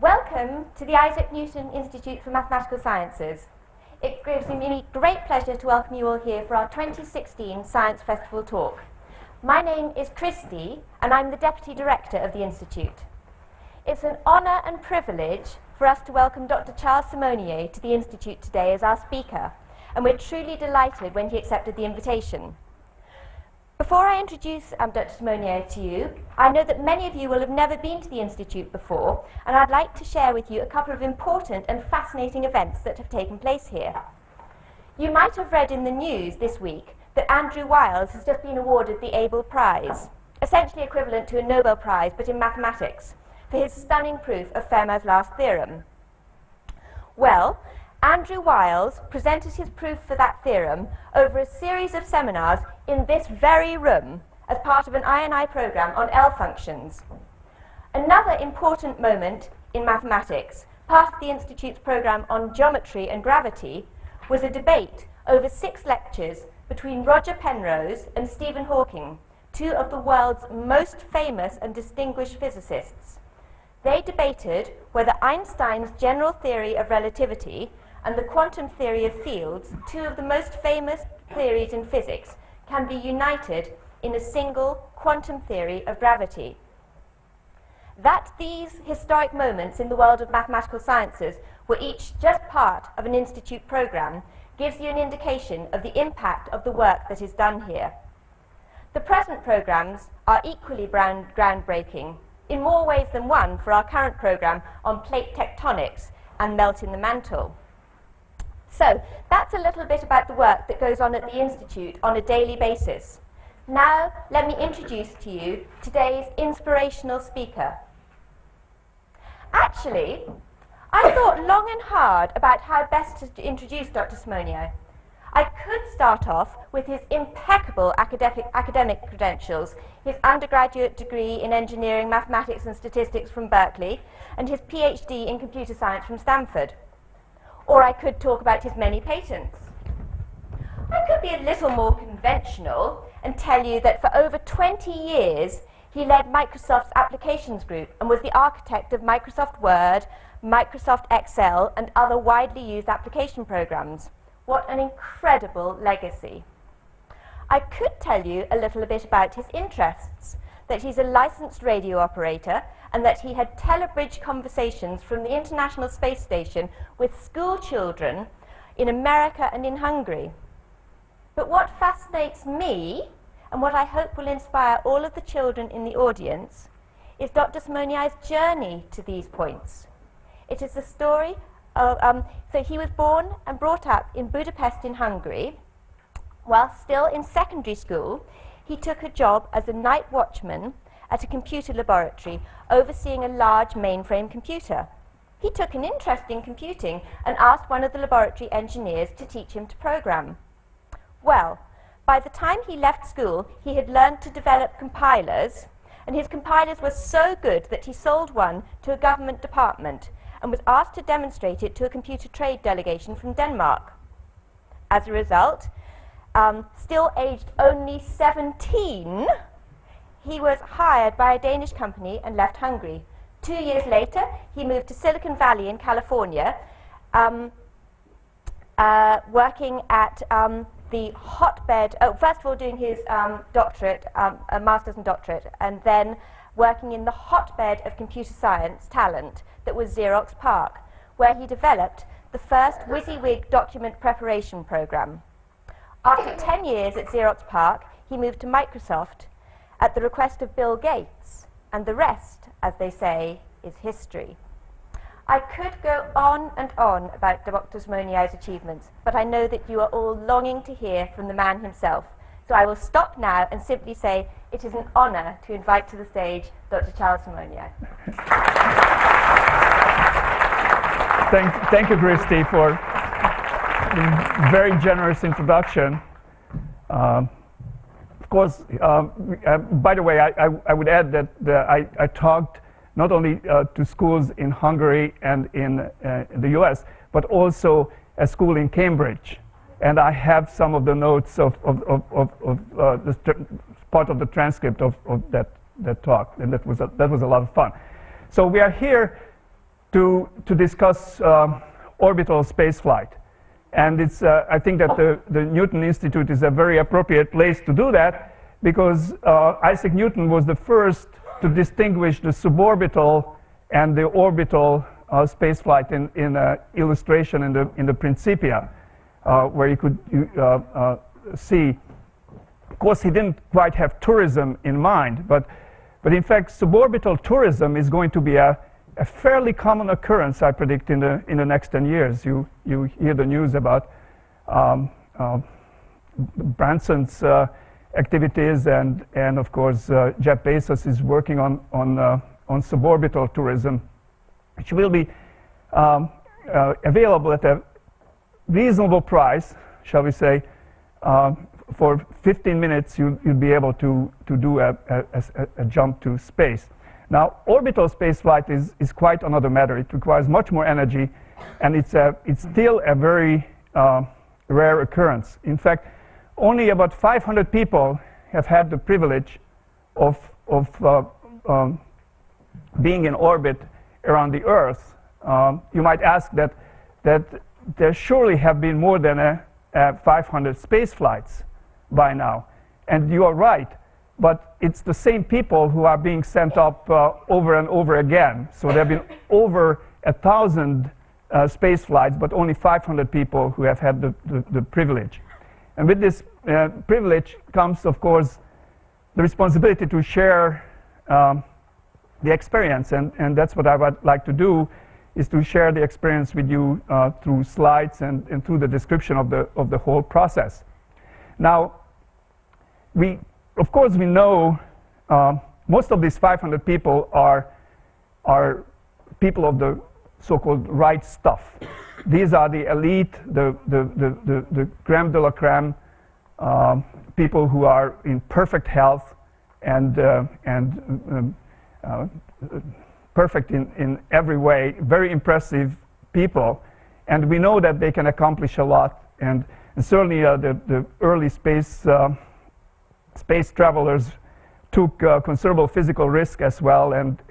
Welcome to the Isaac Newton Institute for Mathematical Sciences. It gives me great pleasure to welcome you all here for our 2016 Science Festival talk. My name is Christy, and I'm the Deputy Director of the Institute. It's an honour and privilege for us to welcome Dr. Charles Simonyi to the Institute today as our speaker, and we're truly delighted when he accepted the invitation. Before I introduce Dr. Simonyi to you, I know that many of you will have never been to the Institute before, and I'd like to share with you a couple of important and fascinating events that have taken place here. You might have read in the news this week that Andrew Wiles has just been awarded the Abel Prize, essentially equivalent to a Nobel Prize but in mathematics, for his stunning proof of Fermat's last theorem. Well, Andrew Wiles presented his proof for that theorem over a series of seminars in this very room as part of an I&I program on L functions. Another important moment in mathematics, part of the Institute's program on geometry and gravity, was a debate over 6 lectures between Roger Penrose and Stephen Hawking, 2 of the world's most famous and distinguished physicists. They debated whether Einstein's general theory of relativity and the quantum theory of fields, 2 of the most famous theories in physics, can be united in a single quantum theory of gravity. That these historic moments in the world of mathematical sciences were each just part of an Institute program gives you an indication of the impact of the work that is done here. The present programs are equally groundbreaking, in more ways than one for our current program on plate tectonics and melt in the mantle. So, that's a little bit about the work that goes on at the Institute on a daily basis. Now, let me introduce to you today's inspirational speaker. Actually, I thought long and hard about how best to introduce Dr. Simonyi. I could start off with his impeccable academic credentials, his undergraduate degree in engineering, mathematics and statistics from Berkeley, and his PhD in computer science from Stanford. Or I could talk about his many patents. I could be a little more conventional and tell you that for over 20 years he led Microsoft's applications group and was the architect of Microsoft Word, Microsoft Excel and other widely used application programs. What an incredible legacy. I could tell you a little bit about his interests, that he's a licensed radio operator and that he had telebridge conversations from the International Space Station with school children in America and in Hungary. But what fascinates me, and what I hope will inspire all of the children in the audience, is Dr. Simonyi's journey to these points. It is the story of, so he was born and brought up in Budapest in Hungary. While still in secondary school, he took a job as a night watchman at a computer laboratory overseeing a large mainframe computer. He took an interest in computing and asked one of the laboratory engineers to teach him to program. Well, by the time he left school, he had learned to develop compilers, and his compilers were so good that he sold one to a government department and was asked to demonstrate it to a computer trade delegation from Denmark. As a result, still aged only 17, he was hired by a Danish company and left Hungary. 2 years later, he moved to Silicon Valley in California, working at the hotbed, first of all doing his doctorate, a master's and doctorate, and then working in the hotbed of computer science talent that was Xerox PARC, where he developed the first WYSIWYG document preparation program. After 10 years at Xerox PARC, he moved to Microsoft at the request of Bill Gates, and the rest, as they say, is history. I could go on and on about Dr. Simonyi's achievements, but I know that you are all longing to hear from the man himself. So I will stop now and simply say it is an honor to invite to the stage Dr. Charles Simonyi. Thank you, Christy, for the very generous introduction. Of course, by the way, I would add that I talked not only to schools in Hungary and in the US, but also a school in Cambridge. And I have some of the notes of part of the transcript of that talk, and that was a lot of fun. So we are here to discuss orbital spaceflight. And it's, I think that the Newton Institute is a very appropriate place to do that, because Isaac Newton was the first to distinguish the suborbital and the orbital spaceflight in an illustration in the Principia, where you could see. Of course, he didn't quite have tourism in mind, but in fact, suborbital tourism is going to be a fairly common occurrence, I predict, in the next 10 years. You hear the news about Branson's activities, and of course Jeff Bezos is working on suborbital tourism, which will be available at a reasonable price, shall we say. For 15 minutes, you'll be able to do a jump to space. Now, orbital spaceflight is quite another matter. It requires much more energy, and it's still a very rare occurrence. In fact, only about 500 people have had the privilege of being in orbit around the Earth. You might ask that there surely have been more than 500 space flights by now, and you are right. But it's the same people who are being sent up over and over again. So there have been over 1,000 space flights, but only 500 people who have had the privilege. And with this privilege comes, of course, the responsibility to share the experience. And that's what I would like to do, is to share the experience with you through slides and through the description of the whole process. Now, of course, we know most of these 500 people are people of the so-called right stuff. These are the elite, the crème de la crème, people who are in perfect health and perfect in every way, very impressive people. And we know that they can accomplish a lot. And certainly the early space travelers took considerable physical risk as well, and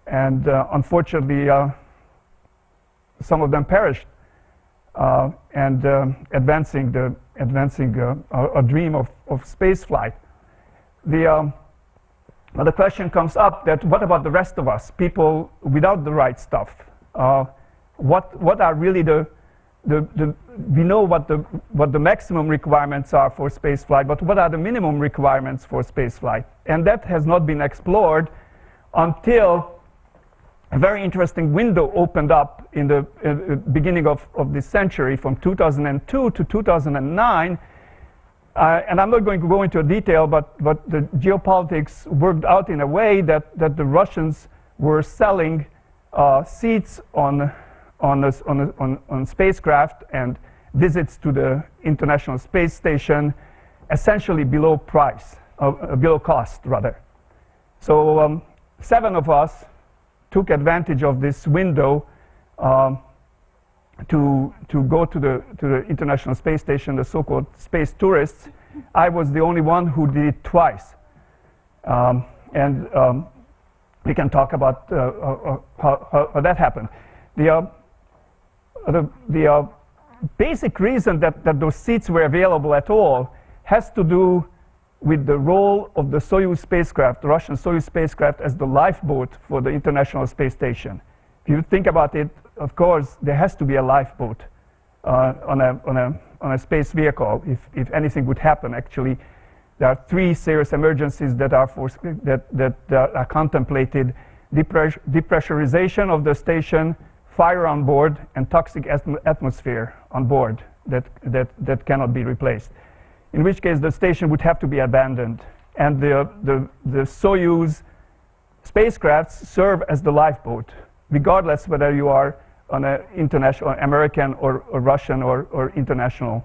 unfortunately some of them perished, and advancing a dream of space flight. The question comes up that what about the rest of us, people without the right stuff? What are really we know what the maximum requirements are for space flight, but what are the minimum requirements for space flight? And that has not been explored until a very interesting window opened up in the beginning of this century, from 2002 to 2009. And I'm not going to go into detail, but the geopolitics worked out in a way that the Russians were selling seats on spacecraft and visits to the International Space Station, essentially below cost rather. So 7 of us took advantage of this window to go to the International Space Station, the so-called space tourists. I was the only one who did it twice, and we can talk about how that happened. The basic reason that those seats were available at all has to do with the role of the Soyuz spacecraft, the Russian Soyuz spacecraft, as the lifeboat for the International Space Station. If you think about it, of course, there has to be a lifeboat on a space vehicle if anything would happen. Actually, there are 3 serious emergencies that are contemplated: depressurization of the station, fire on board, and toxic atmosphere on board that cannot be replaced. In which case, the station would have to be abandoned, and the Soyuz spacecrafts serve as the lifeboat, regardless whether you are on an international, American or Russian or international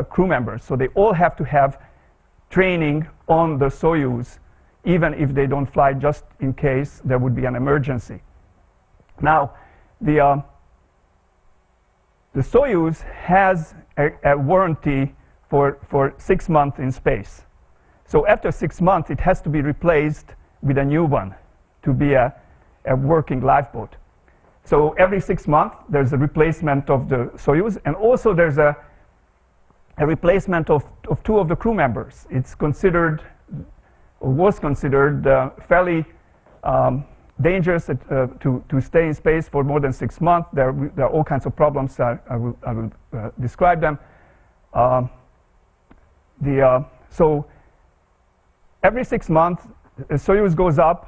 crew members. So they all have to have training on the Soyuz, even if they don't fly, just in case there would be an emergency. Now, the Soyuz has a warranty for 6 months in space. So after 6 months, it has to be replaced with a new one to be a working lifeboat. So every 6 months, there's a replacement of the Soyuz, and also there's a replacement of 2 of the crew members. It's considered, or was considered, fairly dangerous to stay in space for more than 6 months. There are all kinds of problems. I will describe them. So every 6 months, Soyuz goes up,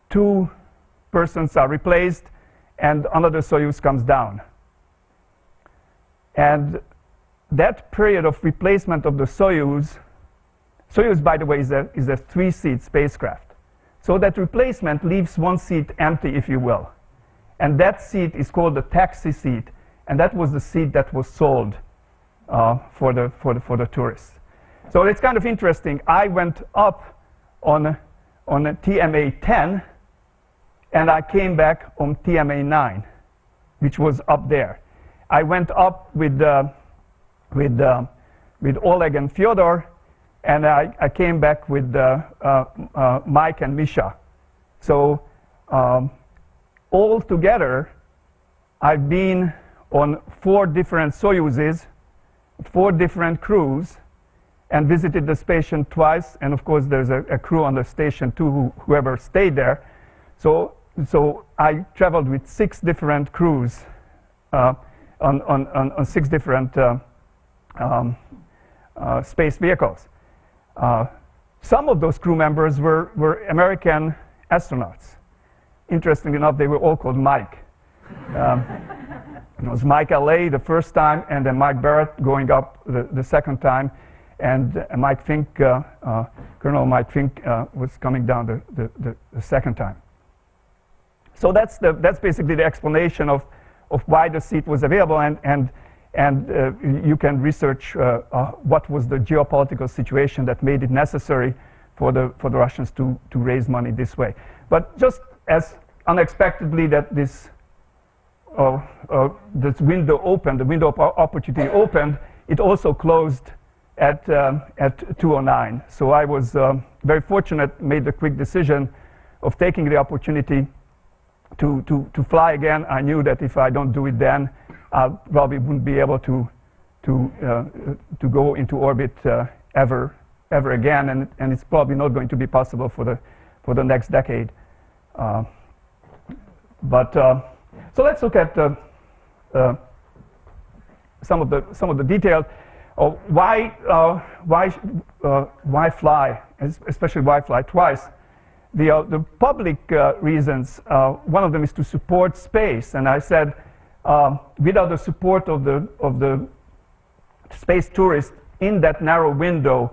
2 persons are replaced, and another Soyuz comes down. And that period of replacement of the Soyuz, by the way, is a 3-seat spacecraft. So that replacement leaves 1 seat empty, if you will. And that seat is called the taxi seat, and that was the seat that was sold for the tourists. So it's kind of interesting. I went up on a TMA 10, and I came back on TMA 9, which was up there. I went up with Oleg and Fyodor, and I came back with Mike and Misha. So all together, I've been on 4 different Soyuzes, 4 different crews, and visited the station twice. And of course, there's a crew on the station too, whoever stayed there. So I traveled with 6 different crews on 6 different space vehicles. Some of those crew members were American astronauts. Interestingly enough, they were all called Mike. It was Mike LA the first time, and then Mike Barrett going up the second time, and Mike Fink, Colonel Mike Fink, was coming down the second time. So that's basically the explanation of why the seat was available, and you can research what was the geopolitical situation that made it necessary for the Russians to raise money this way. But just as unexpectedly that this window opened, the window of opportunity opened, it also closed at 2:09. So I was very fortunate, made the quick decision of taking the opportunity to fly again. I knew that if I don't do it then, I probably wouldn't be able to go into orbit ever again, and it's probably not going to be possible for the next decade. So let's look at some of the details of why fly, especially why fly twice. The public reasons, one of them is to support space, and I said without the support of the space tourists in that narrow window,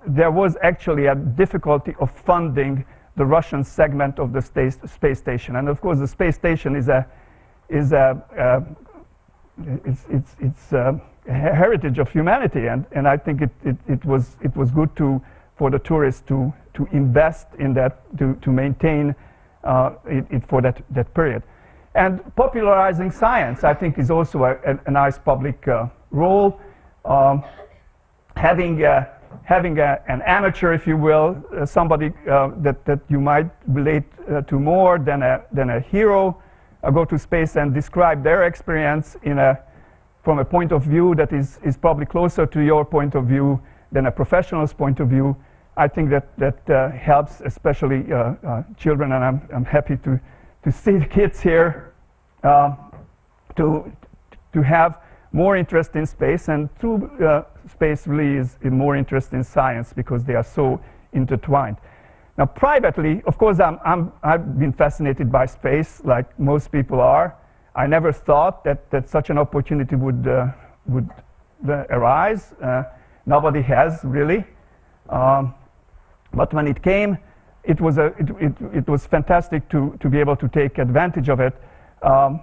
there was actually a difficulty of funding the Russian segment of the space station. And of course, the space station is a heritage of humanity, and I think it was good for the tourists to invest in that, to maintain it for that period. And popularizing science, I think, is also a nice public role. Having an amateur, if you will, somebody that you might relate to more than a hero, go to space and describe their experience from a point of view that is probably closer to your point of view than a professional's point of view. I think that helps, especially children, and I'm happy to see the kids here to have more interest in space, and through space really is more interest in science, because they are so intertwined. Now, privately, of course, I've been fascinated by space, like most people are. I never thought that such an opportunity would arise. Nobody has really. But when it came, it was fantastic to be able to take advantage of it. I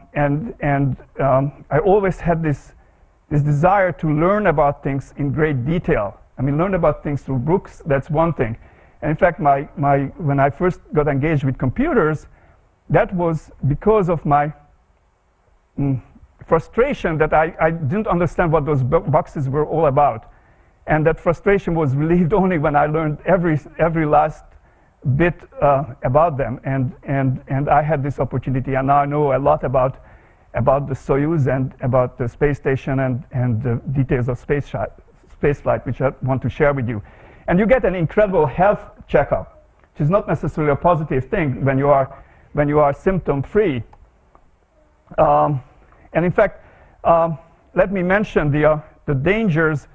always had this desire to learn about things in great detail. I mean, learn about things through books, that's one thing. And in fact, when I first got engaged with computers, that was because of my frustration that I didn't understand what those boxes were all about. And that frustration was relieved only when I learned every last bit about them, and I had this opportunity, and now I know a lot about the Soyuz and about the space station and the details of space flight, which I want to share with you. And you get an incredible health checkup, which is not necessarily a positive thing when you are symptom-free. And in fact, let me mention the dangers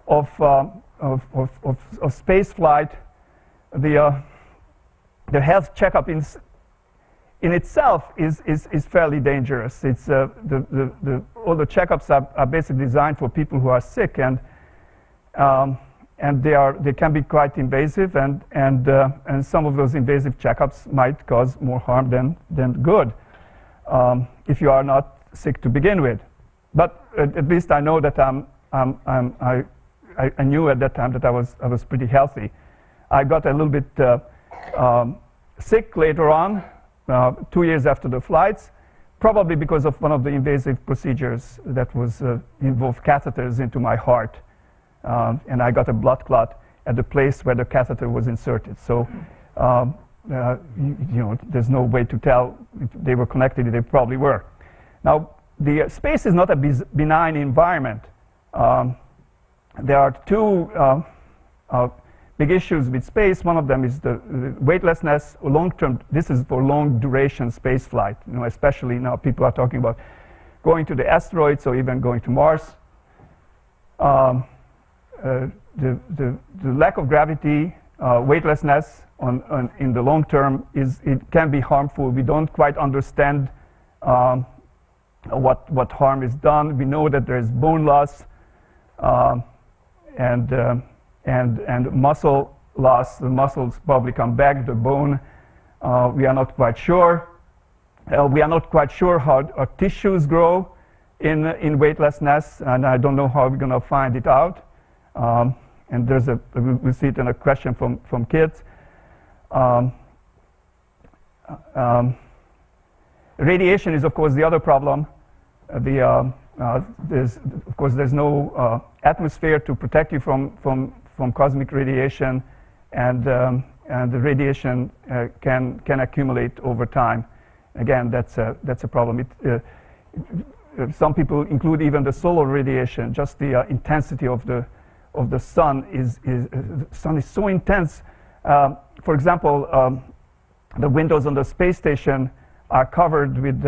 of space flight. The health checkup in itself is fairly dangerous. It's all the checkups are basically designed for people who are sick, and they can be quite invasive, and some of those invasive checkups might cause more harm than good if you are not sick to begin with. But at least I know that I knew at that time that I was pretty healthy. I got a little bit sick later on, 2 years after the flights, probably because of one of the invasive procedures that was involved catheters into my heart, and I got a blood clot at the place where the catheter was inserted. So, there's no way to tell if they were connected. They probably were. Now, the space is not a benign environment. There are two big issues with space. One of them is the weightlessness, long-term. This is for long-duration space flight. Especially now people are talking about going to the asteroids or even going to Mars. The lack of gravity, weightlessness in the long term it can be harmful. We don't quite understand what harm is done. We know that there is bone loss and muscle loss. The muscles probably come back. The bone, we are not quite sure. We are not quite sure how our tissues grow in weightlessness, and I don't know how we're going to find it out. And we see it in a question from kids. Radiation is, of course, the other problem. There's no atmosphere to protect you from cosmic radiation, and the radiation can accumulate over time. Again, that's a problem. Some people include even the solar radiation. Just the intensity of the sun is so intense. For example, the windows on the space station are covered with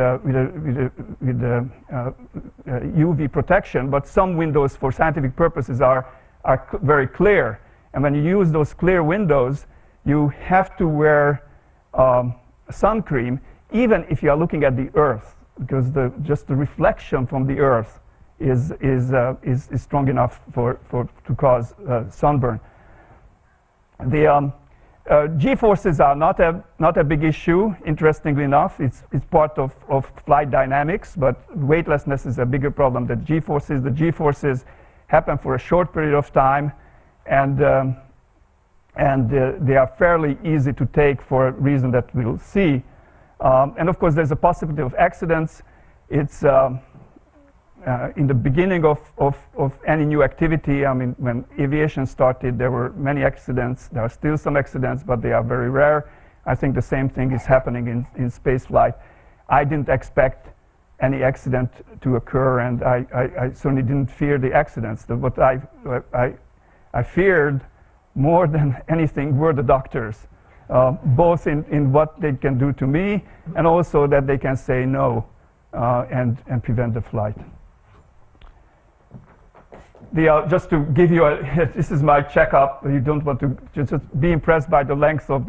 UV protection, but some windows for scientific purposes are very clear. And when you use those clear windows, you have to wear sun cream, even if you are looking at the Earth, because just the reflection from the Earth is strong enough to cause sunburn. The G-forces are not a big issue. Interestingly enough, it's part of flight dynamics, but weightlessness is a bigger problem than G-forces. The G-forces happen for a short period of time, and they are fairly easy to take for a reason that we'll see. And of course, there's a possibility of accidents. It's in the beginning of any new activity. I mean, when aviation started, there were many accidents. There are still some accidents, but they are very rare. I think the same thing is happening in space flight. I didn't expect any accident to occur, and I certainly didn't fear the accidents. What I feared more than anything were the doctors, both in what they can do to me, and also that they can say no and prevent the flight. Just to give you this is my checkup. You don't want to just be impressed by the length of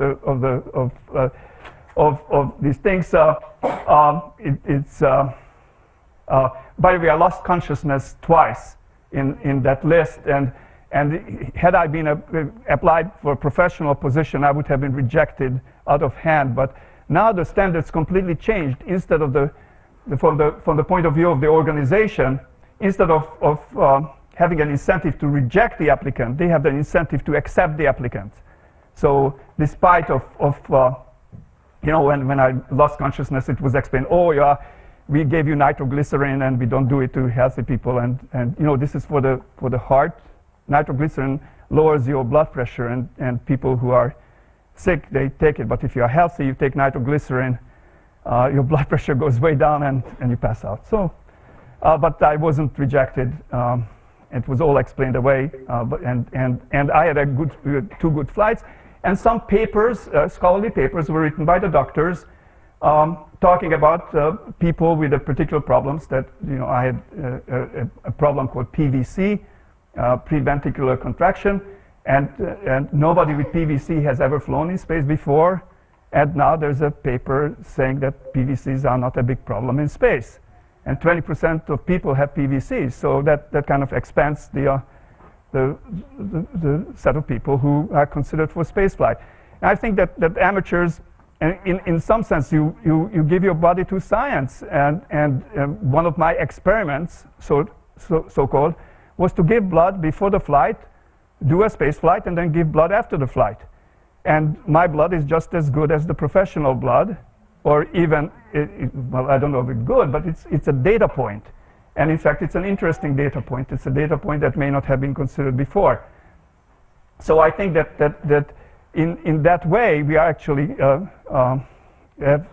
these things. By the way, I lost consciousness twice in that list, and had I been applied for a professional position, I would have been rejected out of hand. But now the standards completely changed. Instead of from the point of view of the organization, instead of having an incentive to reject the applicant, they have an incentive to accept the applicant. So despite when I lost consciousness, it was explained, oh yeah, we gave you nitroglycerin and we don't do it to healthy people, and this is for the heart. Nitroglycerin lowers your blood pressure, and people who are sick, they take it. But if you're healthy, you take nitroglycerin, your blood pressure goes way down and you pass out. So, but I wasn't rejected. It was all explained away. And I had two good flights. And some papers, scholarly papers, were written by the doctors talking about people with particular problems that, I had a problem called PVC, preventricular contraction. And nobody with PVC has ever flown in space before. And now there's a paper saying that PVCs are not a big problem in space. And 20% of people have PVCs. So that kind of expands the set of people who are considered for spaceflight. And I think that amateurs, in some sense, you give your body to science. And one of my experiments, so-called, was to give blood before the flight, do a space flight, and then give blood after the flight. And my blood is just as good as the professional blood, or even, well, I don't know if it's good, but it's a data point. And in fact, it's an interesting data point. It's a data point that may not have been considered before. So I think that in that way, we are actually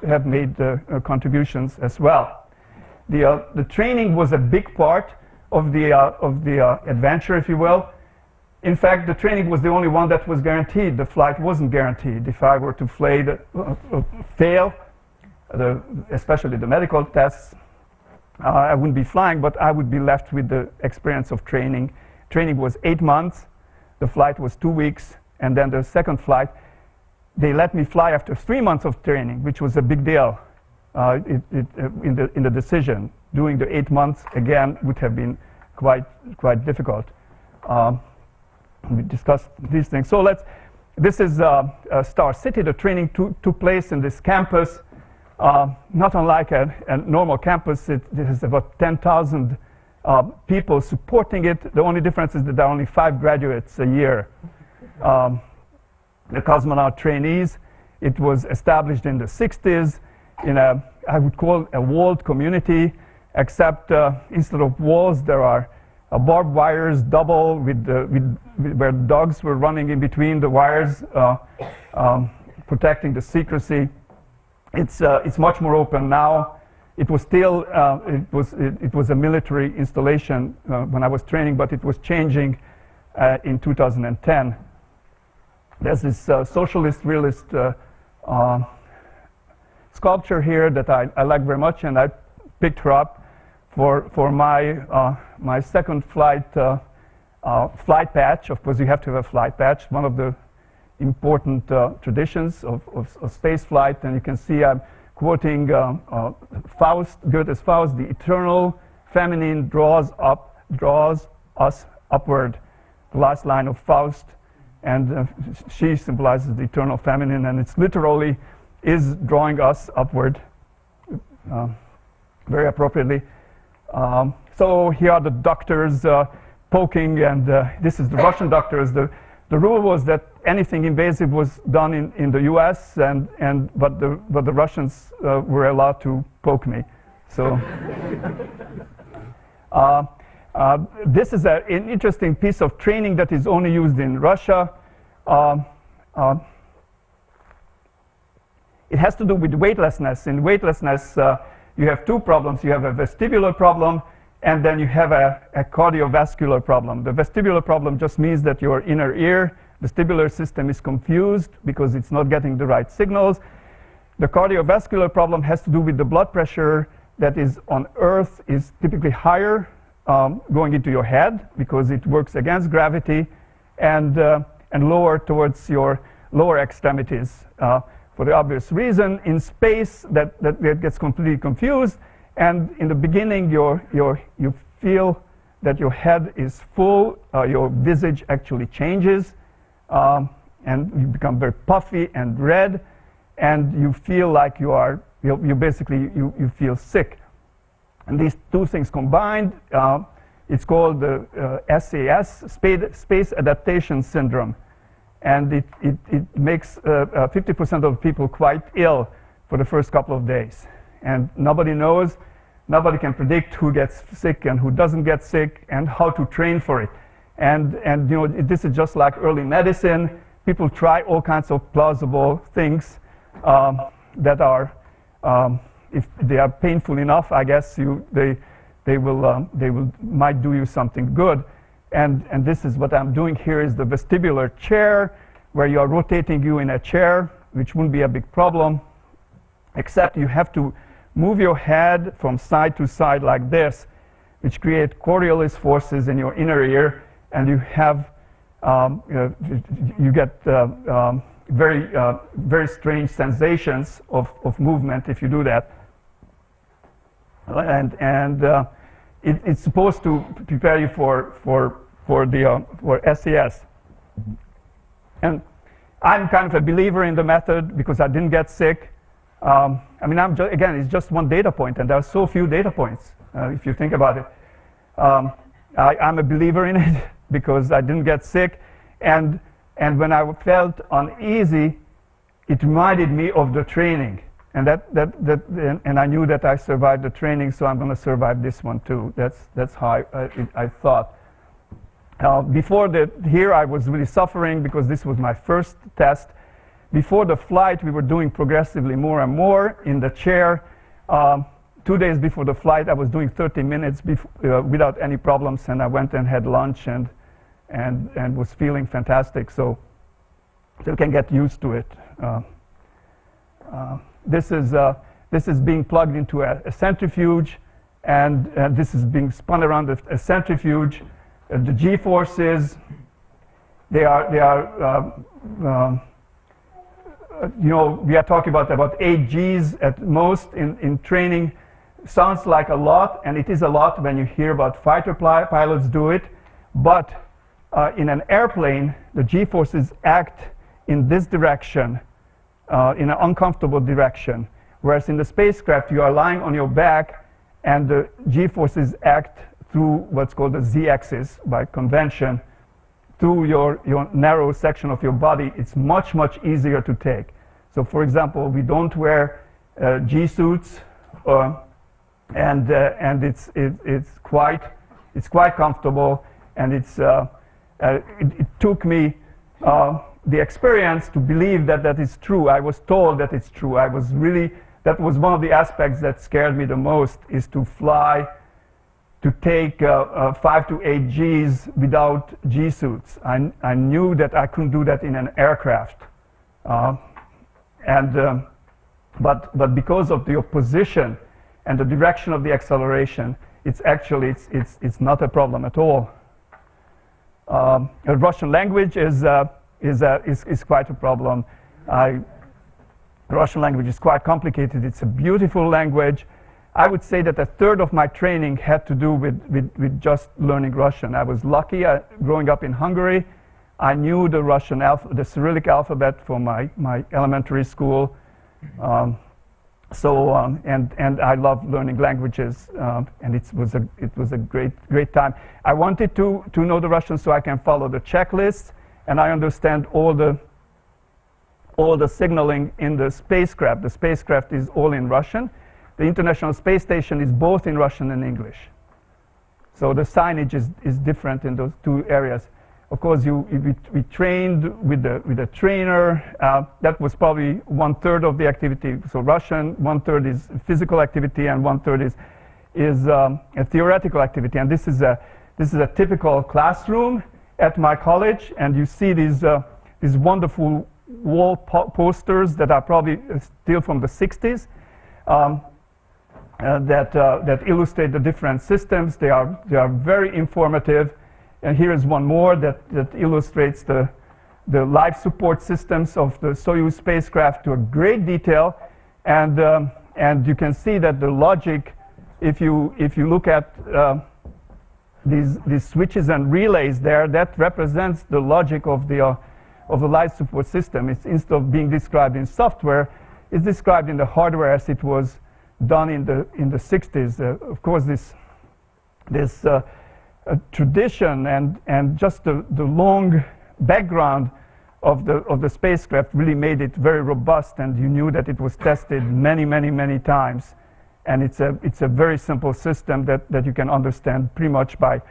have made contributions as well. The training was a big part of the adventure, if you will. In fact, the training was the only one that was guaranteed. The flight wasn't guaranteed. If I were to fail, especially the medical tests, I wouldn't be flying, but I would be left with the experience of training. Training was 8 months. The flight was 2 weeks. And then the second flight, they let me fly after 3 months of training, which was a big deal in the decision. Doing the 8 months again would have been quite difficult. We discussed these things. So this is Star City. The training took place in this campus. Not unlike a normal campus, it has about 10,000 people supporting it. The only difference is that there are only 5 graduates a year. The cosmonaut trainees. It was established in the 60s in I would call a walled community, except instead of walls, there are barbed wires, double, where dogs were running in between the wires, protecting the secrecy. It's much more open now. It was still it was a military installation when I was training, but it was changing in 2010. There's this socialist realist sculpture here that I like very much, and I picked her up for my second flight flight patch. Of course, you have to have a flight patch. One of the important traditions of space flight, and you can see I'm quoting Faust, Goethe's Faust: "The eternal feminine draws us upward." The last line of Faust, and she symbolizes the eternal feminine, and it's literally is drawing us upward, very appropriately. So here are the doctors poking, and this is the Russian doctors. The rule was that anything invasive was done in the U.S., but the Russians were allowed to poke me. So this is an interesting piece of training that is only used in Russia. It has to do with weightlessness. In weightlessness, you have 2 problems. You have a vestibular problem, and then you have a cardiovascular problem. The vestibular problem just means that your inner ear, vestibular system, is confused because it's not getting the right signals. The cardiovascular problem has to do with the blood pressure that is on Earth is typically higher going into your head because it works against gravity, and lower towards your lower extremities. For the obvious reason, in space that gets completely confused, and in the beginning you feel that your head is full, your visage actually changes, and you become very puffy and red, and you feel like you basically feel sick. And these 2 things combined, it's called the SAS, Space Adaptation Syndrome. And it makes 50% of people quite ill for the first couple of days. And nobody knows, nobody can predict who gets sick and who doesn't get sick and how to train for it. And this is just like early medicine. people try all kinds of plausible things that are, if they are painful enough, I guess they might do you something good. And this is what I'm doing here is the vestibular chair, where you are rotating you in a chair, which wouldn't be a big problem, except you have to move your head from side to side like this, which create Coriolis forces in your inner ear, and you have you get very strange sensations of movement if you do that. And it's supposed to prepare you for SES. And I'm kind of a believer in the method because I didn't get sick. I mean, again, it's just one data point, and there are so few data points if you think about it. I'm a believer in it because I didn't get sick, and when I felt uneasy, it reminded me of the training, and and I knew that I survived the training, so I'm going to survive this one too. That's how I thought. Before here I was really suffering because this was my first test. Before the flight, we were doing progressively more and more in the chair. 2 days before the flight, I was doing 30 minutes without any problems, and I went and had lunch and was feeling fantastic. So you can get used to it. This is being plugged into a centrifuge, and this is being spun around a centrifuge. The G-forces, they are you know, we are talking about 8 Gs at most in training. Sounds like a lot, and it is a lot when you hear about fighter pilots do it, but in an airplane, the G-forces act in this direction, in an uncomfortable direction, whereas in the spacecraft, you are lying on your back, and the G-forces act through what's called the Z-axis by convention, through your narrow section of your body. It's much, much easier to take. So, for example, we don't wear G-suits, and it's quite comfortable, and it took me the experience to believe that is true. I was told that it's true. That was one of the aspects that scared me the most, is to fly, to take 5 to 8 Gs without G-suits. I knew that I couldn't do that in an aircraft. But because of the opposition and the direction of the acceleration, it's not a problem at all. Russian language is quite a problem. Russian language is quite complicated. It's a beautiful language. I would say that a third of my training had to do with just learning Russian. I was lucky. Growing up in Hungary, I knew the Russian the Cyrillic alphabet from my elementary school. And I love learning languages, and it was a great time. I wanted to know the Russian so I can follow the checklists, and I understand all the signaling in the spacecraft. The spacecraft is all in Russian. The International Space Station is both in Russian and English. So the signage is different in those two areas. Of course, we trained with a trainer. That was probably 1/3 of the activity. So Russian, 1/3 is physical activity, and 1/3 is a theoretical activity. And this is a typical classroom at my college. And you see these wonderful wall posters that are probably still from the 60s. That illustrate the different systems. They are very informative. And here is one more that illustrates the life support systems of the Soyuz spacecraft to a great detail. And you can see that the logic, if you look at these switches and relays there, that represents the logic of the life support system. It's, instead of being described in software, it's described in the hardware as it was done in the 60s. Of course, this tradition and just the long background of the spacecraft really made it very robust, and you knew that it was tested many times. And it's a very simple system that you can understand pretty much by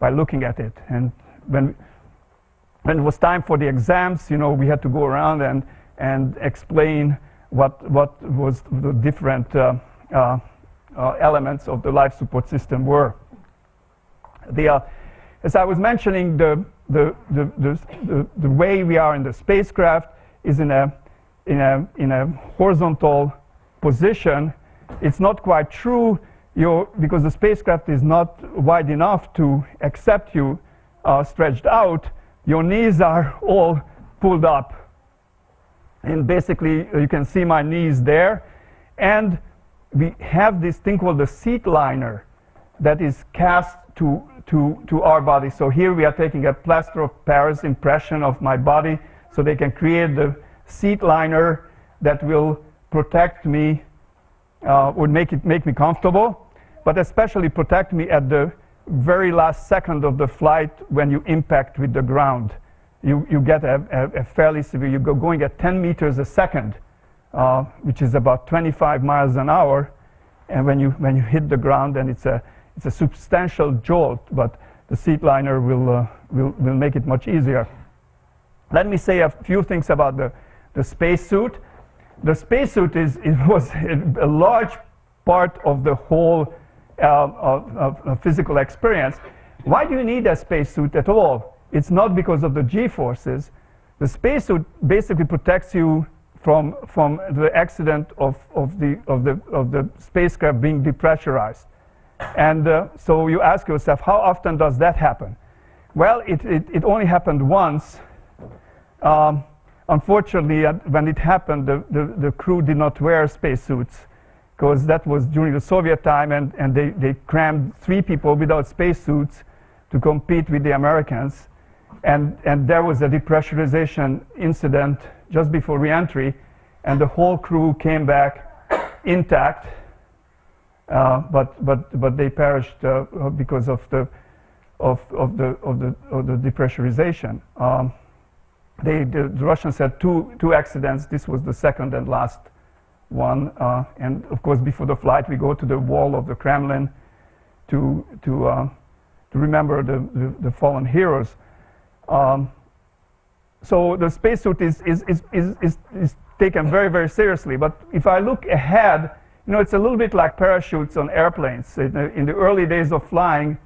looking at it. And when it was time for the exams, you know, we had to go around and explain what was the different elements of the life support system were. As I was mentioning, the way we are in the spacecraft is in a horizontal position. It's not quite true because the spacecraft is not wide enough to accept you stretched out. Your knees are all pulled up. And basically, you can see my knees there. And we have this thing called the seat liner that is cast to our body. So here we are taking a plaster of Paris impression of my body so they can create the seat liner that will protect me, would make me comfortable, but especially protect me at the very last second of the flight when you impact with the ground. You get a fairly severe, you're going at 10 meters a second, which is about 25 miles an hour, and when you hit the ground, then it's a substantial jolt, but the seat liner will make it much easier. Let me say a few things about the spacesuit. The spacesuit was a large part of the whole physical experience. Why do you need a spacesuit at all? It's not because of the G-forces. The spacesuit basically protects you from the accident of the spacecraft being depressurized. And so you ask yourself, how often does that happen? Well, it only happened once. Unfortunately, when it happened, the crew did not wear spacesuits, because that was during the Soviet time, and they crammed 3 people without spacesuits to compete with the Americans. And there was a depressurization incident just before re-entry, and the whole crew came back intact, but they perished because of the depressurization. The Russians had two accidents. This was the second and last one. And of course, before the flight, we go to the wall of the Kremlin to remember the fallen heroes. So the spacesuit is taken very, very seriously. But if I look ahead, you know, it's a little bit like parachutes on airplanes. In the early days of flying,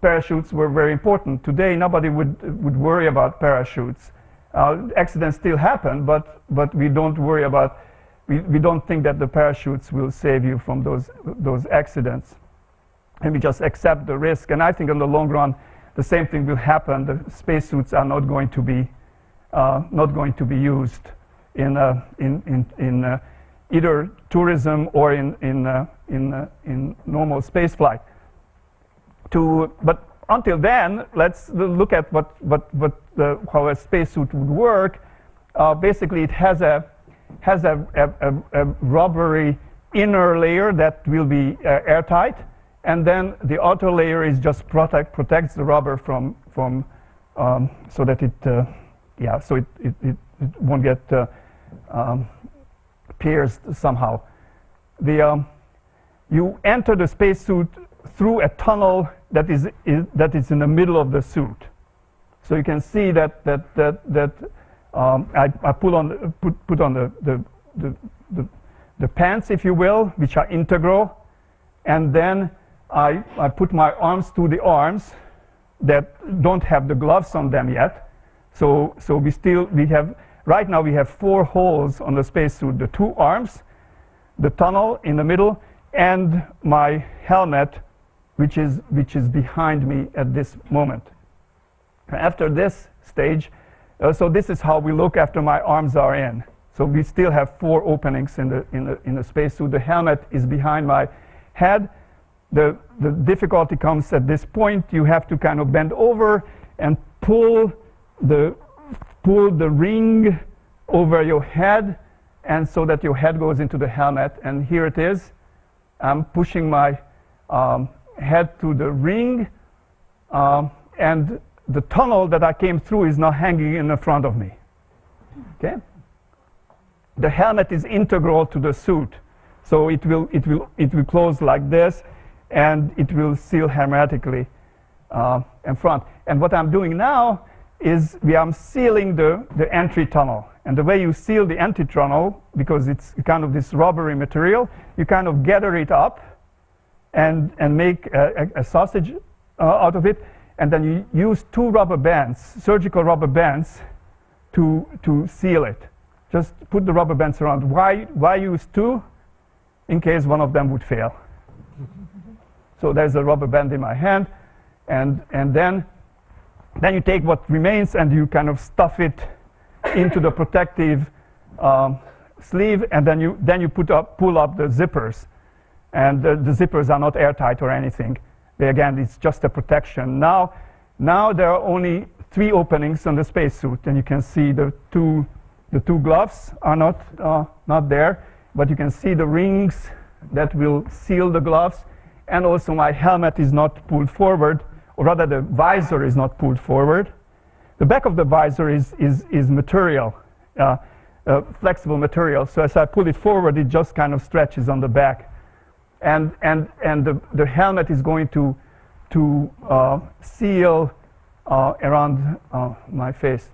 parachutes were very important. Today, nobody would worry about parachutes. Accidents still happen, but we don't worry about. We don't think that the parachutes will save you from those accidents, and we just accept the risk. And I think in the long run, the same thing will happen. The spacesuits are not going to be used in either tourism or in normal space flight. But until then, let's look at how a spacesuit would work. Basically, it has a rubbery inner layer that will be airtight, and then the outer layer is just protects the rubber from so that it won't get pierced somehow. You enter the spacesuit through a tunnel that is in the middle of the suit. So you can see that I put on the pants, if you will, which are integral, and then I put my arms through the arms that don't have the gloves on them yet. So right now we have 4 holes on the spacesuit: the 2 arms, the tunnel in the middle, and my helmet, which is behind me at this moment. After this stage, so this is how we look after my arms are in. So we still have 4 openings in the spacesuit. The helmet is behind my head. The difficulty comes at this point. You have to kind of bend over and pull the ring over your head, and so that your head goes into the helmet. And here it is. I'm pushing my head through the ring, and the tunnel that I came through is now hanging in the front of me. Okay? The helmet is integral to the suit, so it will close like this, and it will seal hermetically in front. And what I'm doing now is we are sealing the entry tunnel. And the way you seal the entry tunnel, because it's kind of this rubbery material, you kind of gather it up and make a sausage out of it, and then you use 2 rubber bands, surgical rubber bands, to seal it. Just put the rubber bands around. Why use 2? In case one of them would fail. So there's a rubber band in my hand, and then you take what remains and you kind of stuff it into the protective sleeve, and then you pull up the zippers, and the zippers are not airtight or anything. Again, it's just a protection. Now there are only 3 openings on the spacesuit, and you can see the two gloves are not there, but you can see the rings that will seal the gloves, and also my helmet is not pulled forward, or rather the visor is not pulled forward. The back of the visor is material, flexible material. So as I pull it forward, it just kind of stretches on the back, and the helmet is going to seal around my face.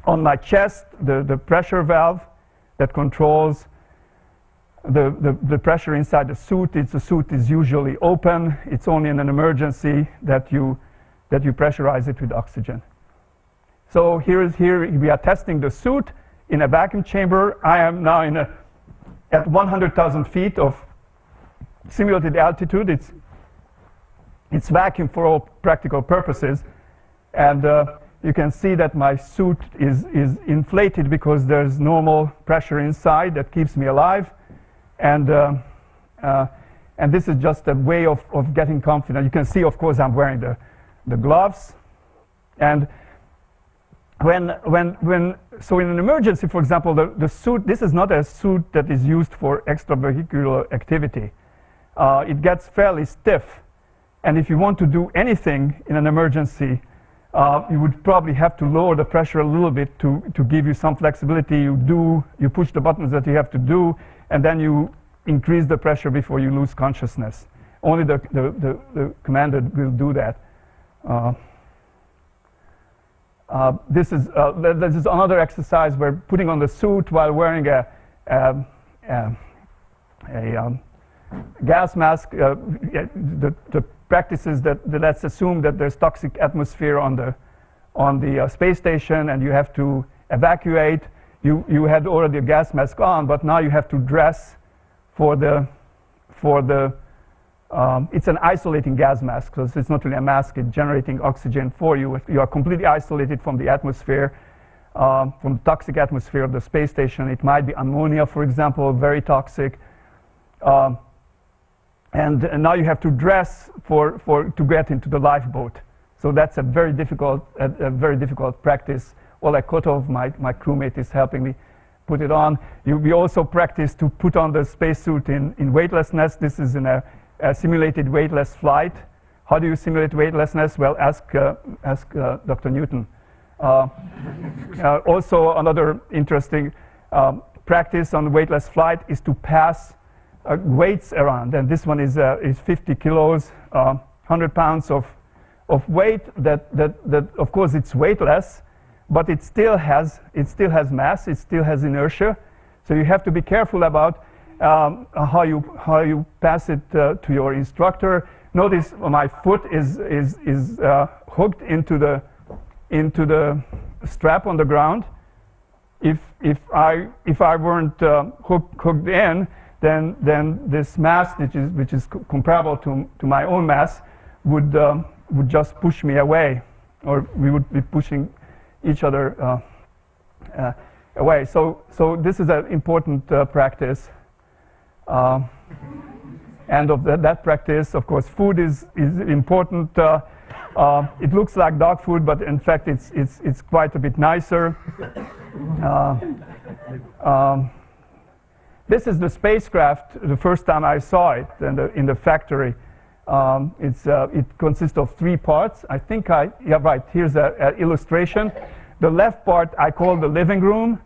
On my chest, the pressure valve that controls the pressure inside the suit. The suit is usually open. It's only in an emergency that you pressurize it with oxygen. So here we are testing the suit in a vacuum chamber. I am now at 100,000 feet of simulated altitude. It's vacuum for all practical purposes, and you can see that my suit is inflated because there's normal pressure inside that keeps me alive, and this is just a way of getting confident. You can see, of course, I'm wearing the gloves, and so in an emergency, for example, the suit, this is not a suit that is used for extravehicular activity. It gets fairly stiff, and if you want to do anything in an emergency, you would probably have to lower the pressure a little bit to give you some flexibility. You push the buttons that you have to do, and then you increase the pressure before you lose consciousness. Only the commander will do that. This is another exercise where putting on the suit while wearing a gas mask. The practice is that let's assume that there's toxic atmosphere on the space station, and you have to evacuate. You had already a gas mask on, but now you have to dress for the it's an isolating gas mask, because it's not really a mask. It's generating oxygen for you. You are completely isolated from the atmosphere, from the toxic atmosphere of the space station. It might be ammonia, for example, very toxic. And now you have to dress to get into the lifeboat. So that's a very difficult practice. Well, Kotov, my crewmate, is helping me put it on. We also practice to put on the spacesuit in weightlessness. This is in a simulated weightless flight. How do you simulate weightlessness? Well, ask Dr. Newton. Also, another interesting practice on weightless flight is to pass weights around, and this one is 50 kilos, 100 pounds of weight. That of course it's weightless, but it still has mass. It still has inertia. So you have to be careful about how you pass it to your instructor. Notice my foot is hooked into the strap on the ground. If I weren't hooked in, then this mass, which is comparable to my own mass, would just push me away, or we would be pushing each other away. So this is an important practice. And of that practice, of course, food is important. It looks like dog food, but in fact, it's quite a bit nicer. This is the spacecraft. The first time I saw it in the factory. It consists of 3 parts. I think yeah, right. Here's an illustration. The left part I call the living room.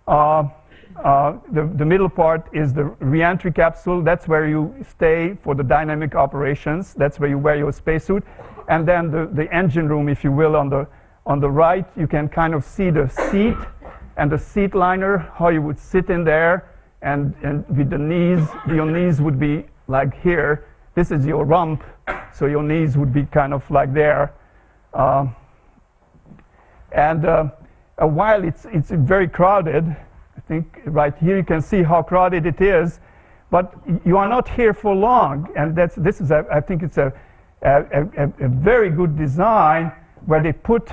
The middle part is the re-entry capsule. That's where you stay for the dynamic operations. That's where you wear your spacesuit. And then the engine room, if you will, on On the right, you can kind of see the seat and the seat liner, how you would sit in there, and with the knees, your knees would be like here. This is your rump, so your knees would be kind of like there. While it's very crowded, I think right here you can see how crowded it is, but you are not here for long, and I think it's a very good design where they put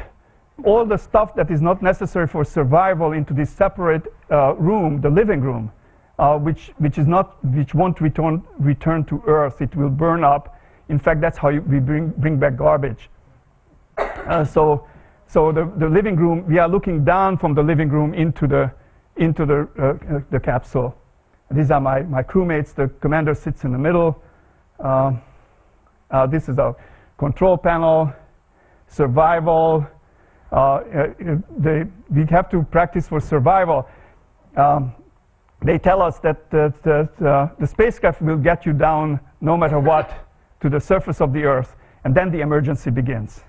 all the stuff that is not necessary for survival into this separate room, the living room, which won't return to Earth. It will burn up. In fact, that's how we bring back garbage. So the living room, we are looking down from the living room into the capsule. These are my crewmates. The commander sits in the middle. This is a control panel, survival. We have to practice for survival. They tell us that the spacecraft will get you down no matter what to the surface of the Earth, and then the emergency begins.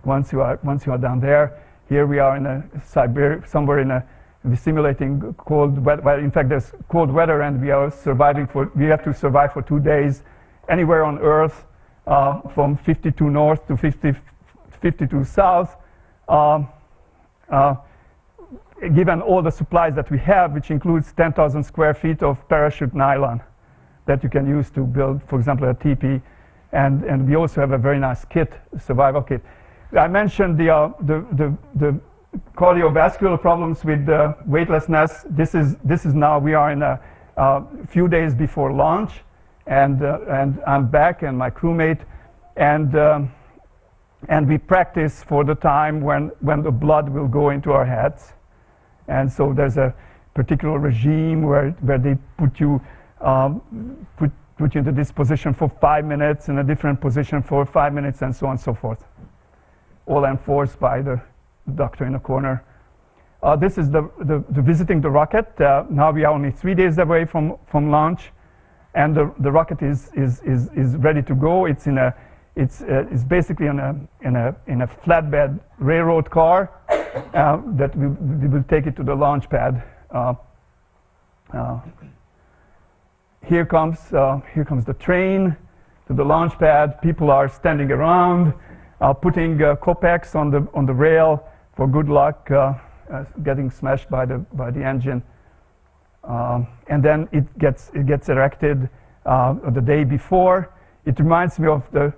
Once you are down there, here we are in a Siberia, somewhere we're simulating cold weather. Well, in fact, there's cold weather, and we have to survive for 2 days anywhere on Earth, from 52 north to 52 south. Given all the supplies that we have, which includes 10,000 square feet of parachute nylon that you can use to build, for example, a teepee, and we also have a very nice kit, survival kit. I mentioned the cardiovascular problems with weightlessness. This is now we are in a few days before launch, and I'm back and my crewmate, and we practice for the time when the blood will go into our heads. And so there's a particular regime where they put you into this position for 5 minutes, in a different position for 5 minutes, and so on and so forth. All enforced by the doctor in the corner. This is the visiting the rocket. Now we are only 3 days away from launch, and the rocket is ready to go. It's basically in a flatbed railroad car that we will take it to the launch pad. Here comes the train to the launch pad. People are standing around, putting Copex on the rail for good luck, getting smashed by the engine, and then it gets erected the day before. It reminds me of the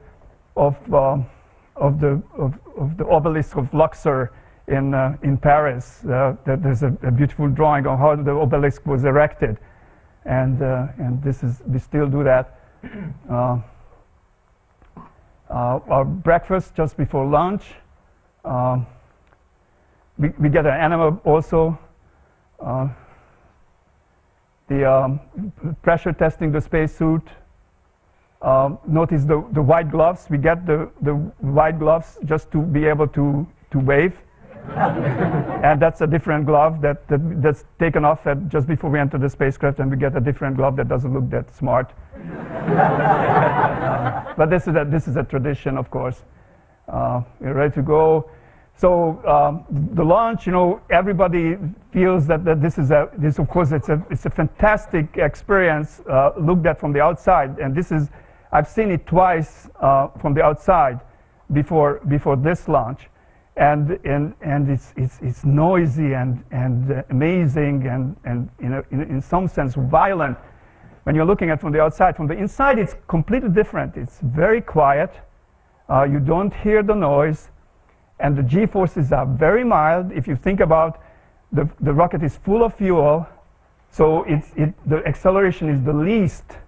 obelisk of Luxor in Paris. There's a beautiful drawing on how the obelisk was erected, and we still do that. Our breakfast just before lunch. We get an animal also. The pressure testing the spacesuit. Notice the white gloves. We get the white gloves just to be able to wave. And that's a different glove that's taken off just before we enter the spacecraft, and we get a different glove that doesn't look that smart. But this is a tradition, of course. We're ready to go. So the launch, everybody feels that this of course it's a fantastic experience looked at from the outside, and I've seen it twice from the outside before this launch, and it's noisy and amazing and in some sense violent when you're looking at it from the outside. From the inside, it's completely different. It's very quiet. You don't hear the noise, and the G-forces are very mild. If you think about the rocket is full of fuel, so the acceleration is the least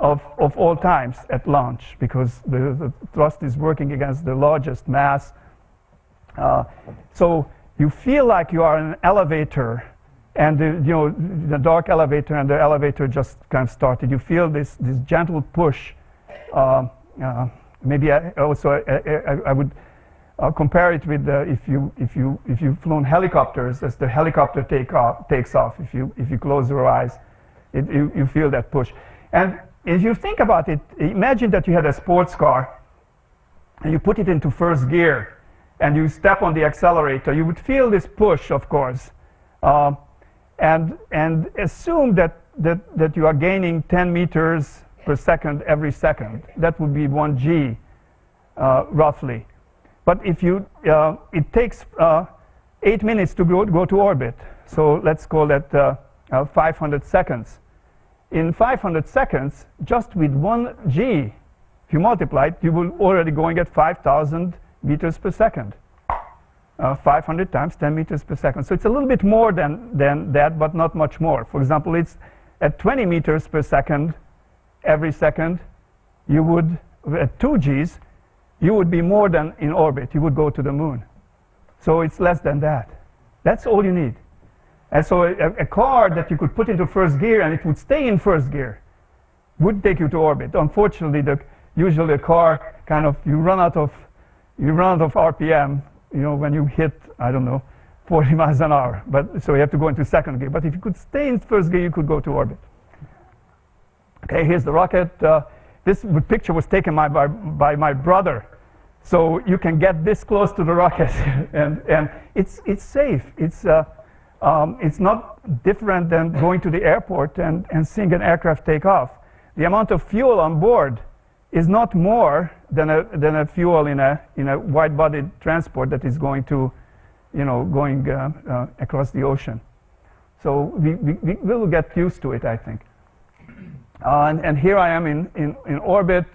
of all times at launch, because the thrust is working against the largest mass. So you feel like you are in an elevator, and the dark elevator, and the elevator just kind of started. You feel this gentle push. Maybe I would compare it with if you've flown helicopters, as the helicopter takes off. If you close your eyes, you feel that push. And if you think about it, imagine that you had a sports car and you put it into first gear, and you step on the accelerator, you would feel this push, of course, and assume that you are gaining 10 meters per second every second. That would be 1 g, roughly. But if you, it takes 8 minutes to go to orbit. So let's call that 500 seconds. In 500 seconds, just with 1 g, if you multiply it, you will already going at 5,000 meters per second. 500 times 10 meters per second. So it's a little bit more than that, but not much more. For example, it's at 20 meters per second every second. You would, at 2 g's, you would be more than in orbit. You would go to the moon. So it's less than that. That's all you need. And so a car that you could put into first gear and it would stay in first gear would take you to orbit. Unfortunately, usually a car kind of, you run out of RPM, you know, when you hit, I don't know, 40 miles an hour. But so you have to go into second gear. But if you could stay in first gear, you could go to orbit. Okay, here's the rocket. This picture was taken by my brother. So you can get this close to the rocket, and it's safe. It's not different than going to the airport and seeing an aircraft take off. The amount of fuel on board is not more than a fuel in a wide-bodied transport that is going to, you know, going across the ocean. So we will get used to it, I think. And here I am in orbit.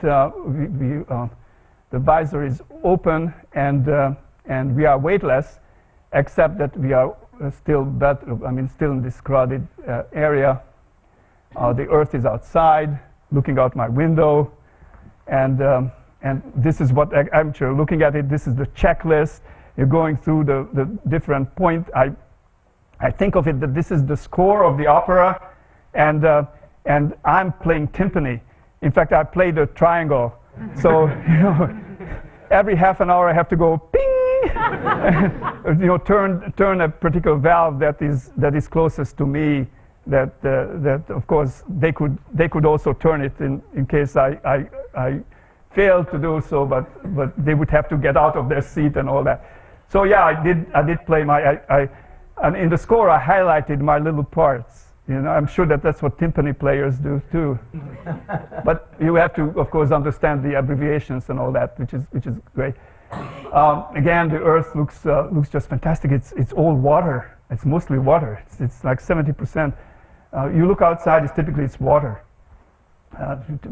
The visor is open, and we are weightless, except that we are still in this crowded area. The Earth is outside, looking out my window, and this is what I'm sure looking at it. This is the checklist. You're going through the different points. I think of it that this is the score of the opera, and I'm playing timpani. In fact, I play the triangle. So, you know, every half an hour I have to go ping, you know, turn a particular valve that is closest to me. That of course they could also turn it in case I fail to do so, but they would have to get out of their seat and all that. So yeah, I did play and in the score I highlighted my little parts. You know, I'm sure that's what timpani players do too. But you have to, of course, understand the abbreviations and all that, which is great. Again, the Earth looks just fantastic. It's all water. It's mostly water. It's like 70%. You look outside, it's water.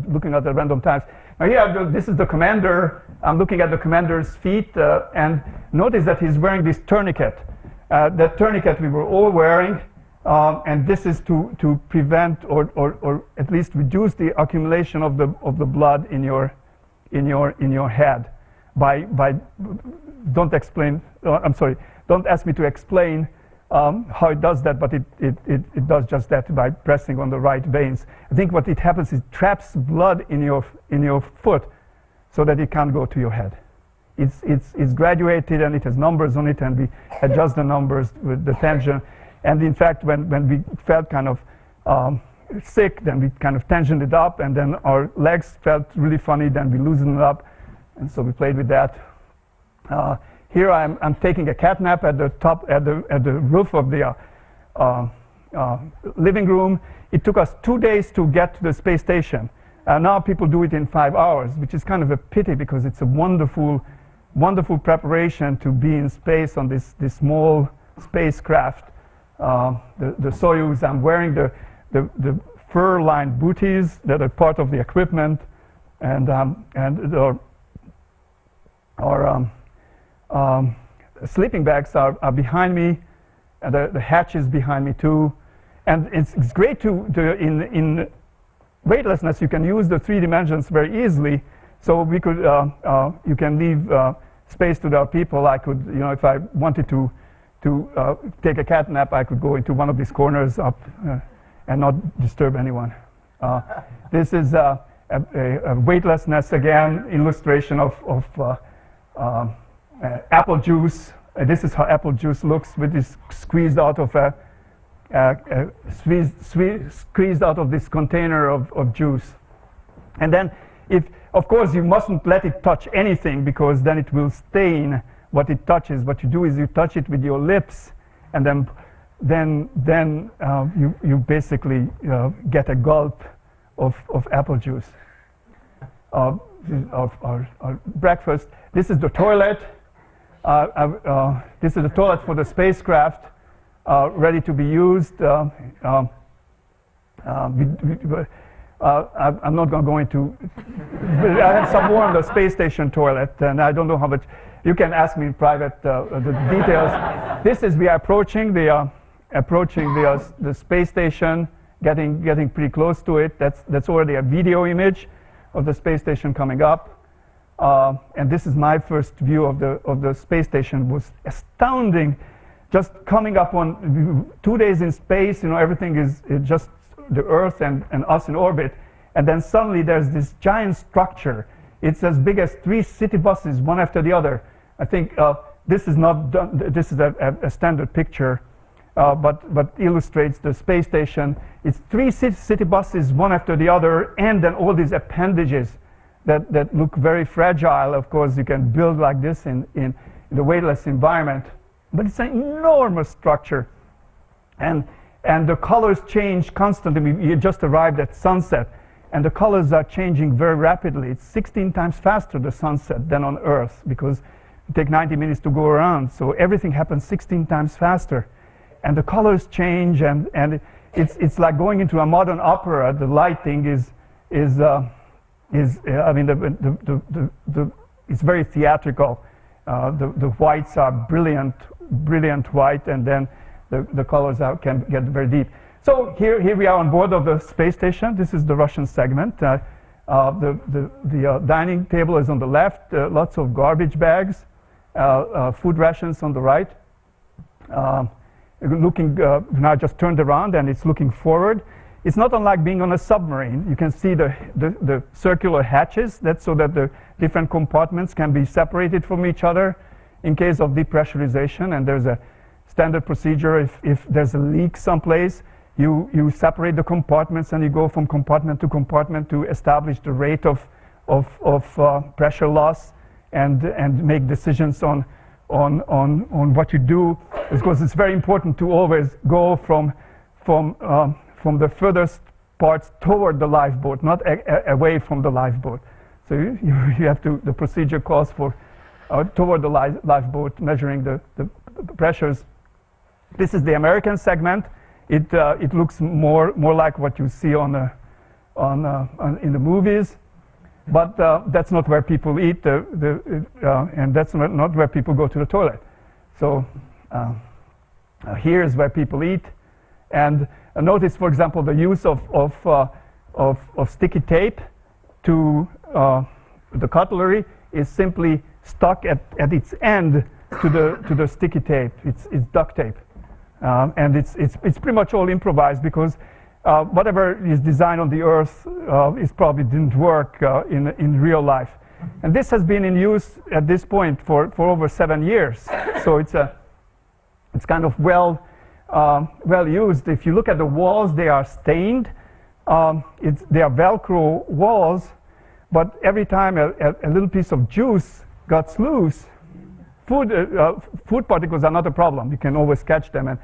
Looking at the random times. Now here, this is the commander. I'm looking at the commander's feet, and notice that he's wearing this tourniquet. That tourniquet we were all wearing. And this is to prevent or at least reduce the accumulation of the blood in your head. Don't ask me to explain how it does that, but it does just that by pressing on the right veins. I think what it happens is it traps blood in your foot so that it can't go to your head. It's graduated and it has numbers on it, and we adjust the numbers with the tension. And in fact, when we felt kind of sick, then we kind of tensioned it up, and then our legs felt really funny, then we loosened it up, and so we played with that. Here I'm taking a cat nap at the top, at the roof of the living room. It took us 2 days to get to the space station. Now people do it in 5 hours, which is kind of a pity because it's a wonderful preparation to be in space on this small spacecraft. The Soyuz, I'm wearing the fur-lined booties that are part of the equipment, and our sleeping bags are behind me, and the hatch is behind me too. And it's great in weightlessness you can use the 3 dimensions very easily. So we could you can leave space to the people. I could, you know, if I wanted to take a cat nap, I could go into one of these corners up and not disturb anyone. This is a weightlessness, again, illustration of apple juice. This is how apple juice looks, with this squeezed out of squeezed out of this container of juice. And then, of course, you mustn't let it touch anything, because then it will stain what it touches. What you do is you touch it with your lips, and then you basically get a gulp of apple juice. Of our breakfast. This is the toilet. This is the toilet for the spacecraft, ready to be used. I'm not going to go into. I have some more on the space station toilet, and I don't know how much. You can ask me in private the details. This is we are approaching the space station, getting pretty close to it. That's already a video image of the space station coming up, and this is my first view of the space station. It was astounding, just coming up on 2 days in space. Everything is just the Earth and us in orbit, and then suddenly there's this giant structure. It's as big as 3 city buses, one after the other. I think this is not done. This is a standard picture, but illustrates the space station. It's 3 city buses, one after the other, and then all these appendages that look very fragile. Of course, you can build like this in the weightless environment, but it's an enormous structure, and the colors change constantly. We just arrived at sunset, and the colors are changing very rapidly. It's 16 times faster, the sunset, than on Earth, because it takes 90 minutes to go around, so everything happens 16 times faster. And the colors change, and it's like going into a modern opera. The lighting is I mean, it's very theatrical. The whites are brilliant white, and then the colors can get very deep. So here we are on board of the space station. This is the Russian segment. The dining table is on the left. Lots of garbage bags, food rations on the right. Looking now just turned around, and it's looking forward. It's not unlike being on a submarine. You can see the circular hatches. That's so that the different compartments can be separated from each other in case of depressurization. And there's a standard procedure. If there's a leak someplace, you separate the compartments, and you go from compartment to compartment to establish the rate of pressure loss and make decisions on what you do, because it's very important to always go from the furthest parts toward the lifeboat, not away from the lifeboat. So you have to. The procedure calls for toward the lifeboat, measuring the pressures. This is the American segment. It looks more like what you see in the movies. But that's not where people eat, and that's not where people go to the toilet. So here is where people eat. And notice, for example, the use of sticky tape to the cutlery is simply stuck at its end to the sticky tape. It's duct tape, and it's pretty much all improvised, because whatever is designed on the Earth probably didn't work in real life. And this has been in use at this point for over 7 years. So it's kind of well used. If you look at the walls, they are stained. They are Velcro walls, but every time a little piece of juice gets loose, food particles are not a problem. You can always catch them and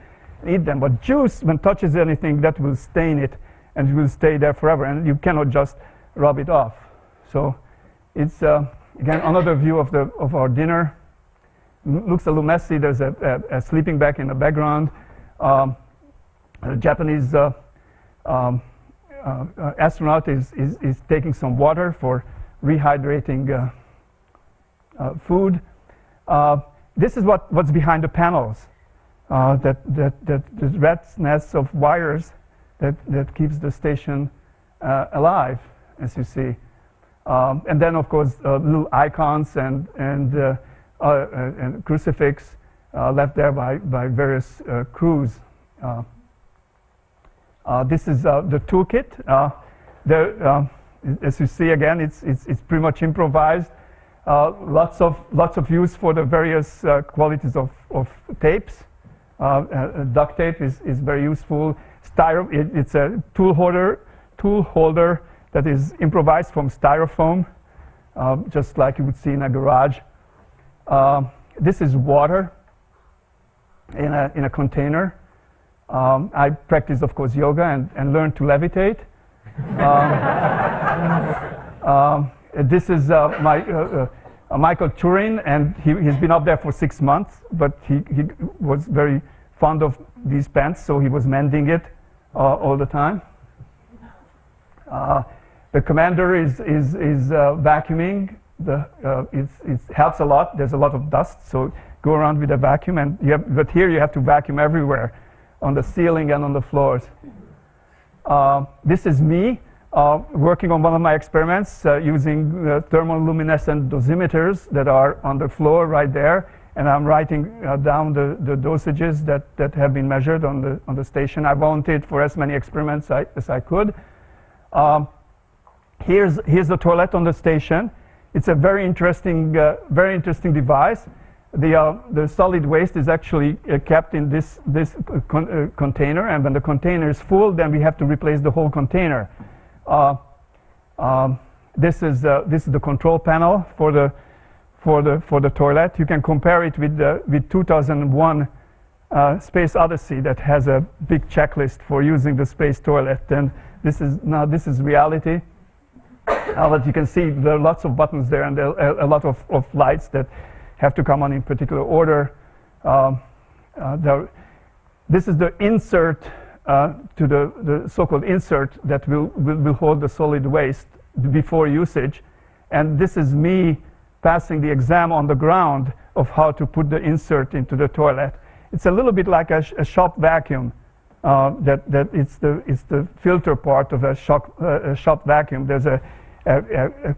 eat them, but juice, when touches anything, that will stain it, and it will stay there forever, and you cannot just rub it off. So it's again another view of our dinner. Looks a little messy. There's a sleeping bag in the background. A Japanese astronaut is taking some water for rehydrating food. This is what's behind the panels. The rat's nest of wires that keeps the station alive, as you see. And then, of course, little icons and crucifix left there by various crews. This is the toolkit. As you see, again, it's pretty much improvised. Lots of use for the various qualities of tapes. Duct tape is very useful. It's a tool holder that is improvised from styrofoam, just like you would see in a garage. This is water in a container. I practiced, of course, yoga and learned to levitate. This is Michael Turin, and he's been up there for 6 months, but he was very fond of these pants, so he was mending it all the time. The commander is vacuuming. It helps a lot. There's a lot of dust, so go around with a vacuum. But here you have to vacuum everywhere, on the ceiling and on the floors. This is me working on one of my experiments using thermoluminescent dosimeters that are on the floor right there, and I'm writing down the dosages that have been measured on the station. I volunteered for as many experiments as I could. Here's the toilet on the station. It's a very interesting device. The solid waste is actually kept in this container, and when the container is full, then we have to replace the whole container. This is the control panel for the toilet. You can compare it with 2001 Space Odyssey that has a big checklist for using the space toilet, and this is reality. But you can see there are lots of buttons there, and there are a lot of lights that have to come on in particular order. This is the insert to the so-called insert that will hold the solid waste before usage, and this is me passing the exam on the ground of how to put the insert into the toilet. It's a little bit like a shop vacuum. That it's the filter part of a shop vacuum. There's a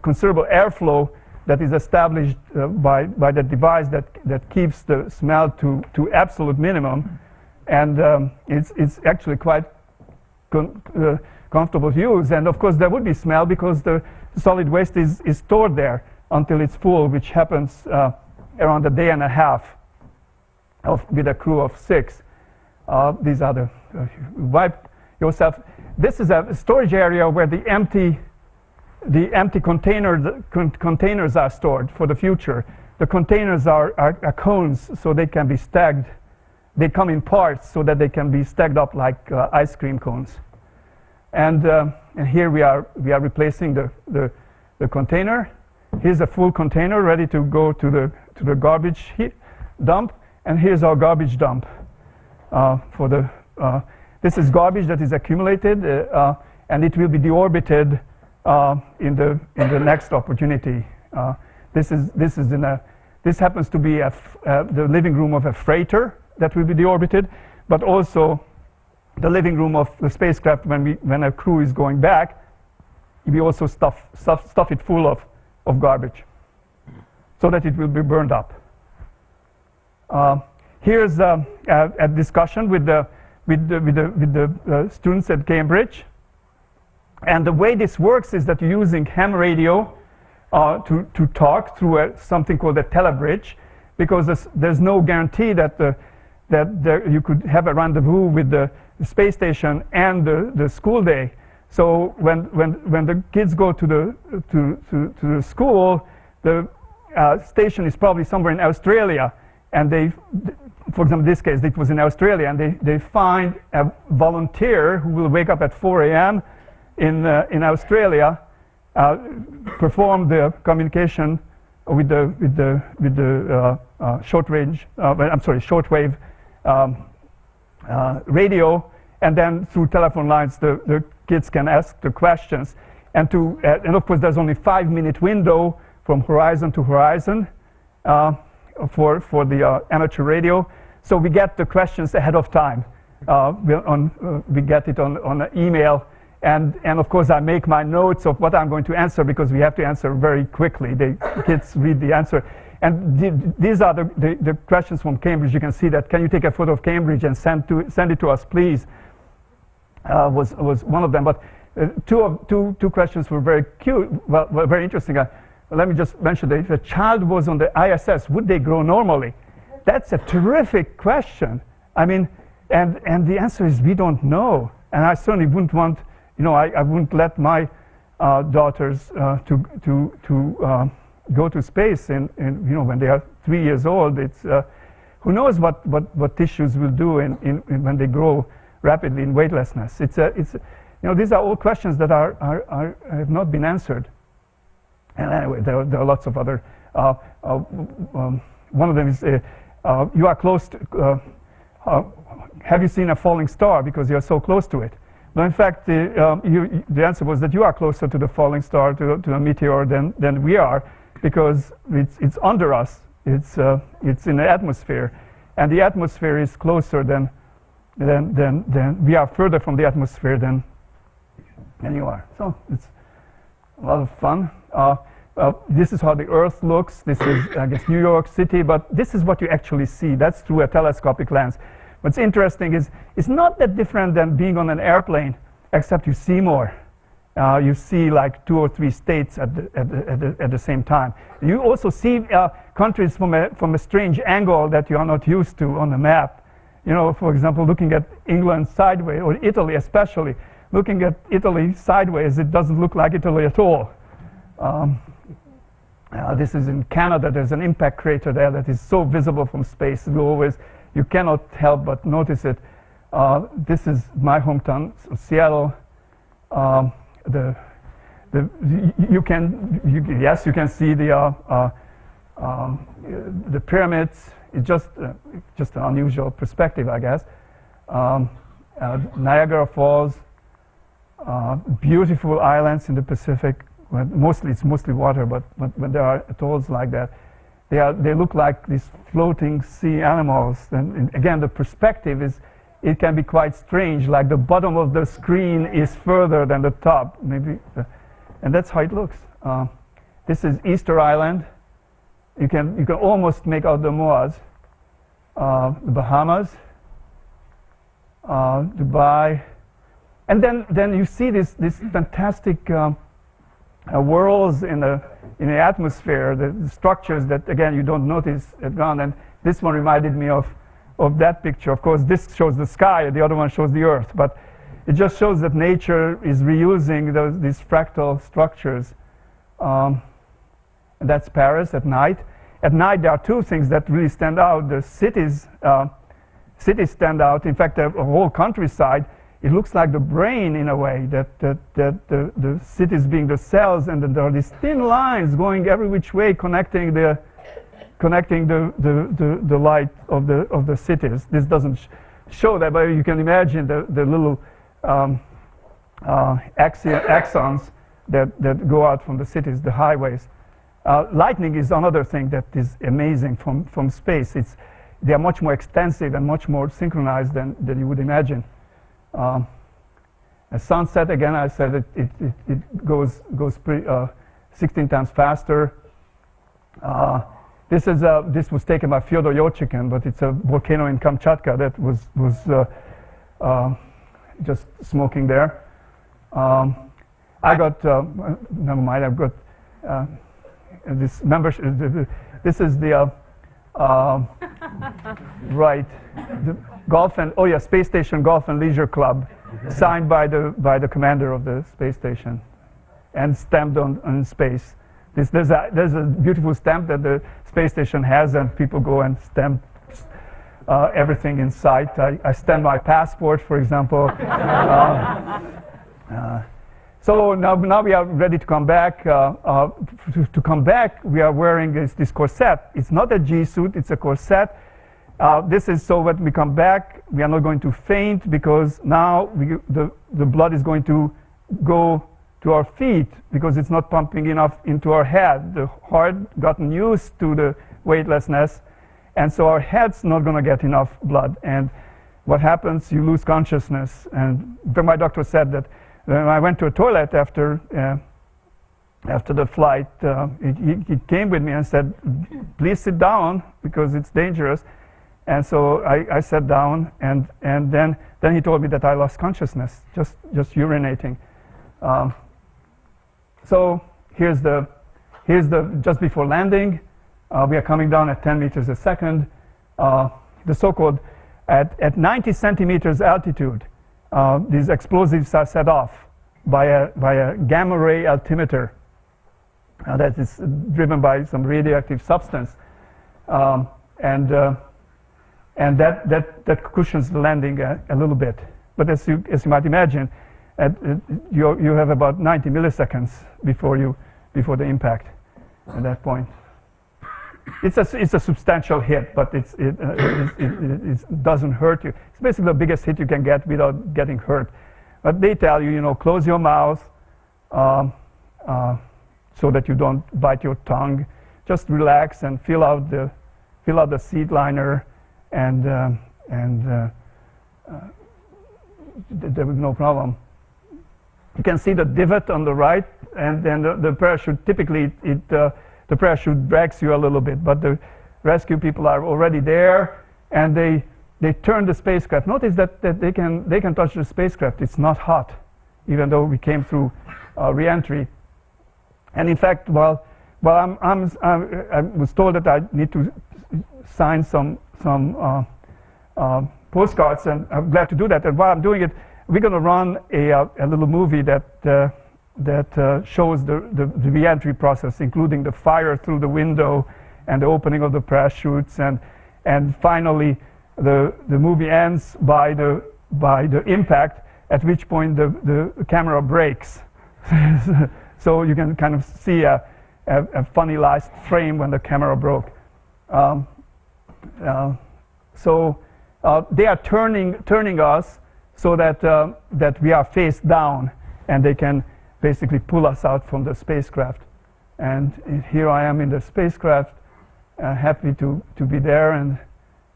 considerable airflow that is established by the device that keeps the smell to absolute minimum, and it's actually quite comfortable to use. And of course there would be smell because the solid waste is stored there until it's full, which happens around a day and a half with a crew of 6. These are the wipe yourself. This is a storage area where the empty containers are stored for the future. The containers are cones, so they can be stacked. They come in parts so that they can be stacked up like ice cream cones. And here we are replacing the container. Here's a full container ready to go to the garbage dump, and here's our garbage dump. This is garbage that is accumulated, and it will be deorbited in the next opportunity. This happens to be the living room of a freighter that will be deorbited, but also the living room of the spacecraft when a crew is going back. We also stuff it full of garbage, so that it will be burned up. Here's a discussion with the students at Cambridge, and the way this works is that you're using ham radio to talk through something called a telebridge, because there's no guarantee that you could have a rendezvous with the space station and the school day. So when the kids go to the school, the station is probably somewhere in Australia, and for example, in this case, it was in Australia, and they find a volunteer who will wake up at 4 a.m. in Australia, perform the communication with the shortwave radio, and then through telephone lines, the kids can ask the questions. And of course, there's only 5-minute window from horizon to horizon for the amateur radio. So we get the questions ahead of time. We get it on an email, and of course I make my notes of what I'm going to answer, because we have to answer very quickly. The kids read the answer. And these are the questions from Cambridge. You can see that. Can you take a photo of Cambridge and send it to us, please? Was one of them. But two questions were very cute, well, very interesting. Let me just mention that if a child was on the ISS, would they grow normally? That's a terrific question. I mean, and the answer is we don't know. And I certainly wouldn't want, I wouldn't let my daughters to go to space when they are 3 years old, it's who knows what tissues will do when they grow rapidly in weightlessness. These are all questions that have not been answered. And anyway, there are lots of other. One of them is you are close to. Have you seen a falling star because you are so close to it? But in fact, the answer was that you are closer to the falling star, to a meteor, than we are, because it's under us. It's in the atmosphere, and the atmosphere is closer than we are further from the atmosphere than you are. So it's a lot of fun. This is how the Earth looks. This is, I guess, New York City, but this is what you actually see. That's through a telescopic lens. What's interesting is it's not that different than being on an airplane, except you see more. You see like 2 or 3 states at the same time. You also see countries from a strange angle that you are not used to on the map. For example, looking at England sideways, or Italy especially, looking at Italy sideways, it doesn't look like Italy at all. This is in Canada. There's an impact crater there that is so visible from space. You cannot help but notice it. This is my hometown, Seattle. You can see the pyramids. It's just an unusual perspective, I guess. Niagara Falls, beautiful islands in the Pacific. It's mostly water, but when there are atolls like that, they look like these floating sea animals. And again, the perspective it can be quite strange. Like the bottom of the screen is further than the top, maybe, and that's how it looks. This is Easter Island. You can almost make out the Moas. The Bahamas, Dubai, and then you see this fantastic whirls in the atmosphere, the structures that again you don't notice at ground. And this one reminded me of that picture. Of course, this shows the sky, the other one shows the Earth, but it just shows that nature is reusing these fractal structures. And that's Paris at night. At night, there are 2 things that really stand out. The cities stand out. In fact, the whole countryside, it looks like the brain in a way, that the cities being the cells, and then there are these thin lines going every which way, connecting the light of the cities. This doesn't show that, but you can imagine the little axons that go out from the cities, the highways. Lightning is another thing that is amazing from space. They are much more extensive and much more synchronized than you would imagine. A sunset, again, I said it goes 16 times faster. This was taken by Fyodor Yurchikhin, but it's a volcano in Kamchatka that was just smoking there. I got never mind. I've got this membership. This is the right, the golf and space station golf and leisure club, signed by the commander of the space station, and stamped on space. There's a beautiful stamp that the space station has, and people go and stamp everything in sight. I stamp my passport, for example. So now we are ready to come back. To come back, we are wearing this corset. It's not a G-suit, it's a corset. This is so when we come back, we are not going to faint, because now the blood is going to go to our feet, because it's not pumping enough into our head. The heart gotten used to the weightlessness, and so our head's not going to get enough blood. And what happens? You lose consciousness. And my doctor said that when I went to a toilet after the flight, he came with me and said, "Please sit down, because it's dangerous." And so I sat down, and then he told me that I lost consciousness, just urinating. So here's the just before landing. We are coming down at 10 meters a second. The so-called at 90 centimeters altitude, these explosives are set off by a gamma ray altimeter that is driven by some radioactive substance. and that cushions the landing a little bit. But as you might imagine, you have about 90 milliseconds before the impact at that point. It's a substantial hit, but it doesn't hurt you. It's basically the biggest hit you can get without getting hurt. But they tell you, close your mouth so that you don't bite your tongue. Just relax and fill out the seat liner, and there was no problem. You can see the divot on the right, and then the parachute. Typically, the parachute drags you a little bit, but the rescue people are already there, and they turn the spacecraft. Notice that they can touch the spacecraft. It's not hot, even though we came through re-entry. And in fact, I was told that I need to sign some postcards, and I'm glad to do that. And while I'm doing it, we're going to run a little movie that shows the re-entry process, including the fire through the window and the opening of the parachutes, and finally the movie ends by the impact, at which point the camera breaks. So you can kind of see a funny last frame when the camera broke. So they are turning us so that we are face down, and they can basically pull us out from the spacecraft. And here I am in the spacecraft, happy to be there,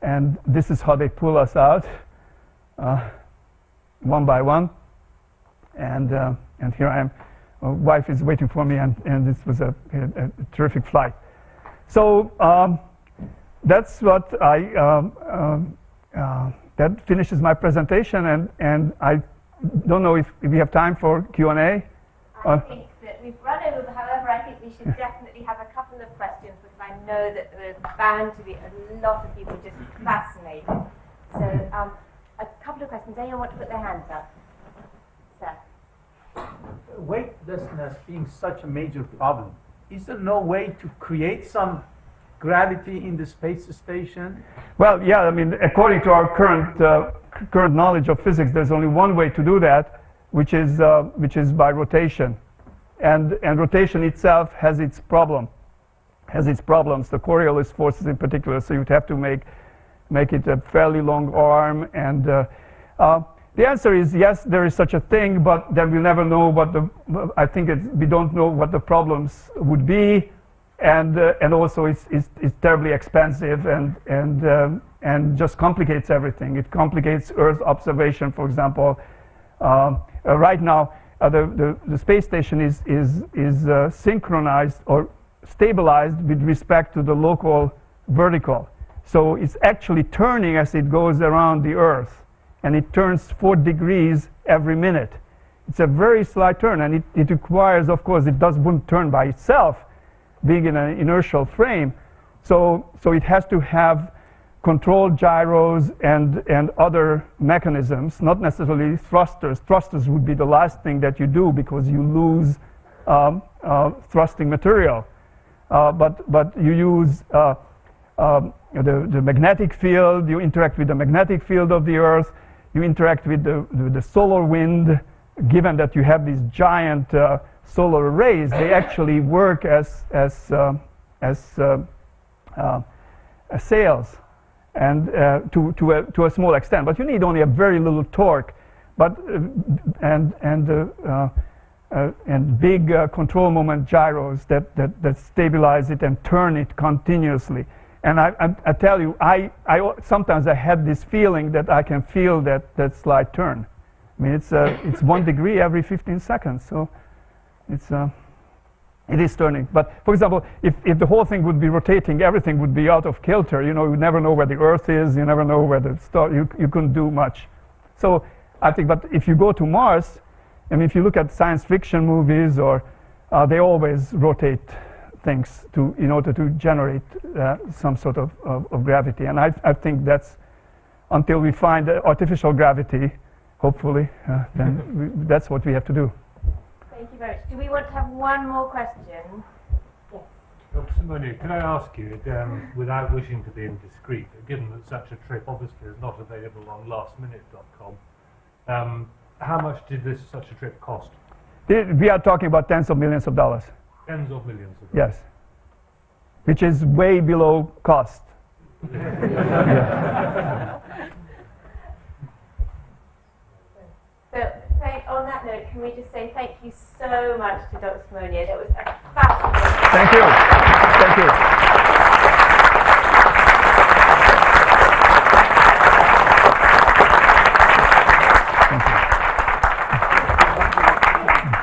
and this is how they pull us out, one by one. And here I am. My wife is waiting for me, and this was a terrific flight. So that's what that finishes my presentation, and I don't know if we have time for Q&A. I think that we've run over, but however, I think we should definitely have a couple of questions, because I know that there's bound to be a lot of people just fascinated. So a couple of questions. Anyone want to put their hands up? Sir. Weightlessness being such a major problem, is there no way to create some gravity in the space station? Well, yeah, I mean, according to our current knowledge of physics, there's only one way to do that, which is by rotation, and rotation itself has its problems. The Coriolis forces in particular. So you'd have to make it a fairly long arm, and the answer is yes, there is such a thing, but then we'll never know what we don't know what the problems would be, and also it's terribly expensive, and just complicates everything. It complicates Earth observation, for example. Right now, the space station is synchronized or stabilized with respect to the local vertical. So it's actually turning as it goes around the Earth, and it turns 4 degrees every minute. It's a very slight turn, and it requires, of course, wouldn't turn by itself, being in an inertial frame. So it has to have controlled gyros and other mechanisms, not necessarily thrusters. Thrusters would be the last thing that you do, because you lose thrusting material. But you use the magnetic field. You interact with the magnetic field of the Earth. You interact with the solar wind. Given that you have these giant solar arrays, they actually work as sails, and to a small extent. But you need only a very little torque, and big control moment gyros that stabilize it and turn it continuously. And I tell you, sometimes I had this feeling that I can feel that slight turn. I mean, it's 1 degree every 15 seconds, so it is turning. But for example, if the whole thing would be rotating, everything would be out of kilter. You never know where the Earth is. You never know where the star. You couldn't do much. So I think, but if you go to Mars, I mean, if you look at science fiction movies, or they always rotate things in order to generate some sort of gravity. And I think that's, until we find artificial gravity, hopefully, then that's what we have to do. Thank you very much. Do we want to have one more question? Yes. Dr. Simonyi, can I ask you, without wishing to be indiscreet, given that such a trip obviously is not available on lastminute.com, how much did such a trip cost? We are talking about tens of millions of dollars. Tens of millions of Yes. dollars. Which is way below cost. Yeah. So, on that note, can we just say thank you so much to Dr. Simonyi? That was a fascinating. Thank you. Thank you.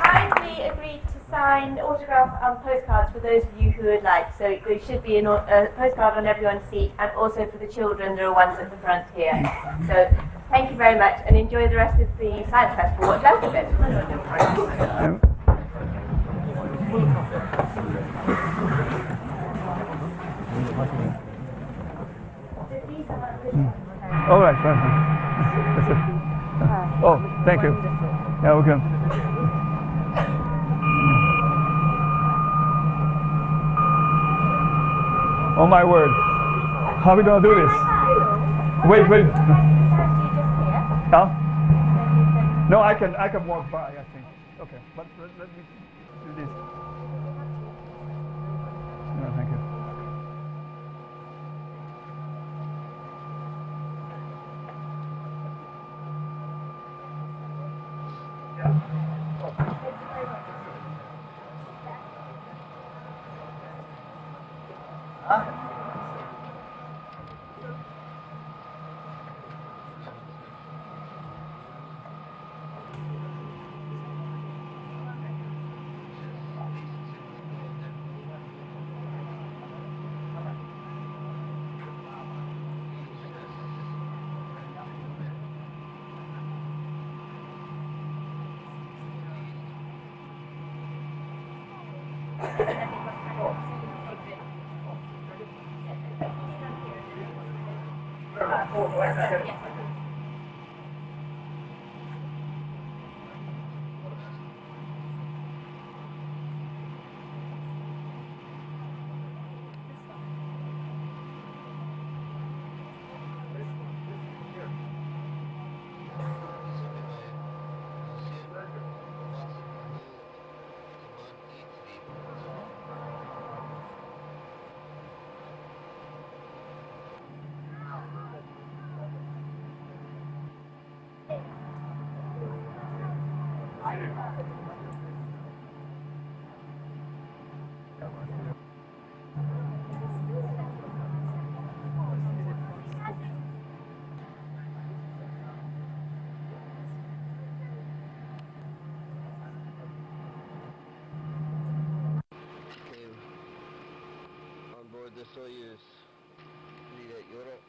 Kindly agreed to sign autograph postcards for those of you who would like. So there should be a postcard on everyone's seat, and also for the children, there are ones at the front here. So thank you very much, and enjoy the rest of the Science Festival. Watch out a bit. All right, fine. Oh, thank you. Yeah, okay. Oh my word. How are we going to do this? Wait. Huh? No, I can walk by, I think. Okay, but let me do this. No, thank you. On board the Soyuz, lead at Europe.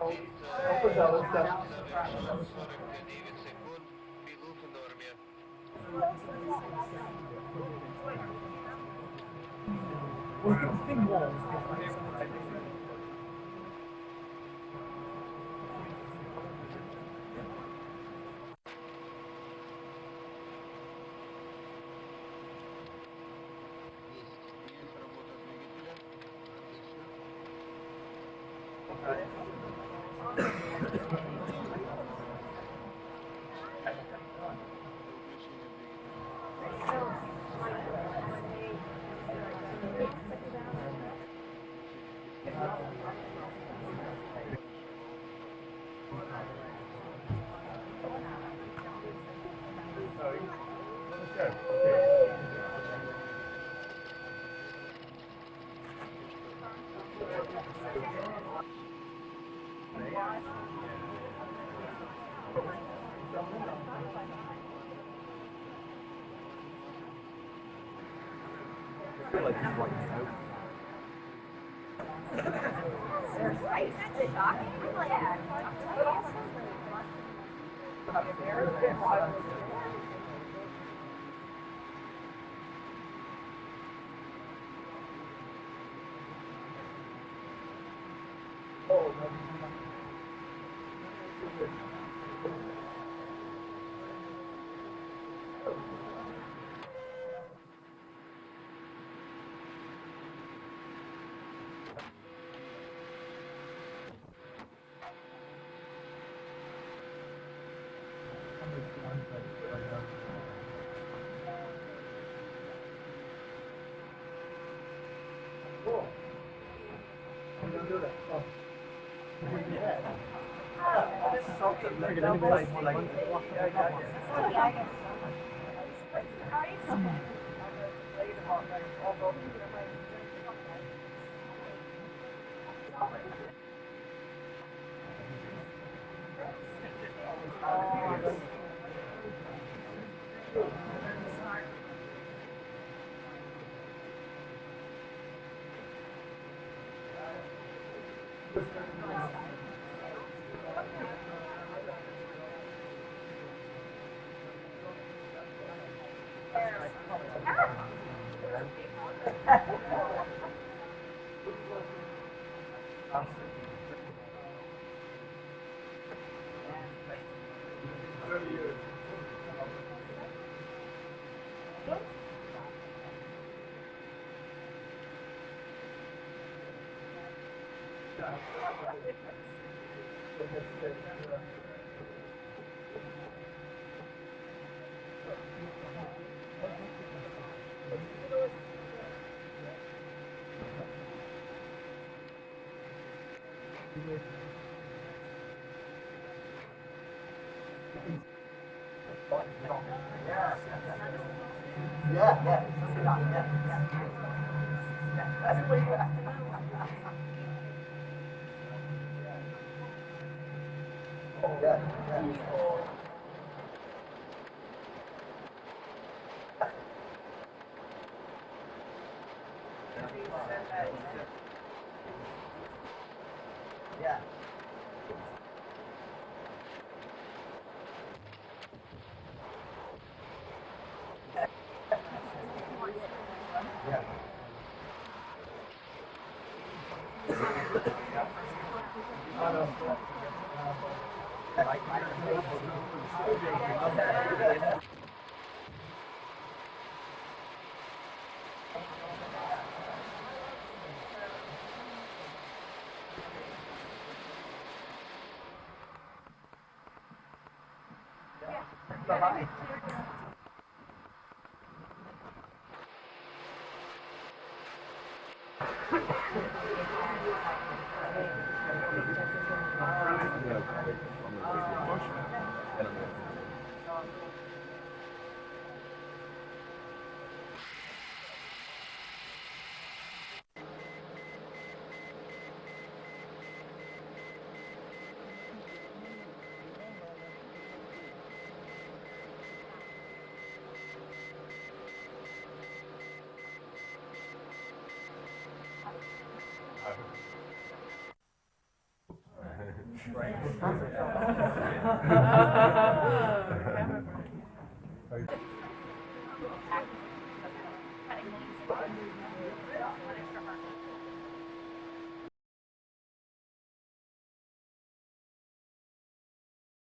Летит 49 секунд, пилот в норме. Есть работа двигателя.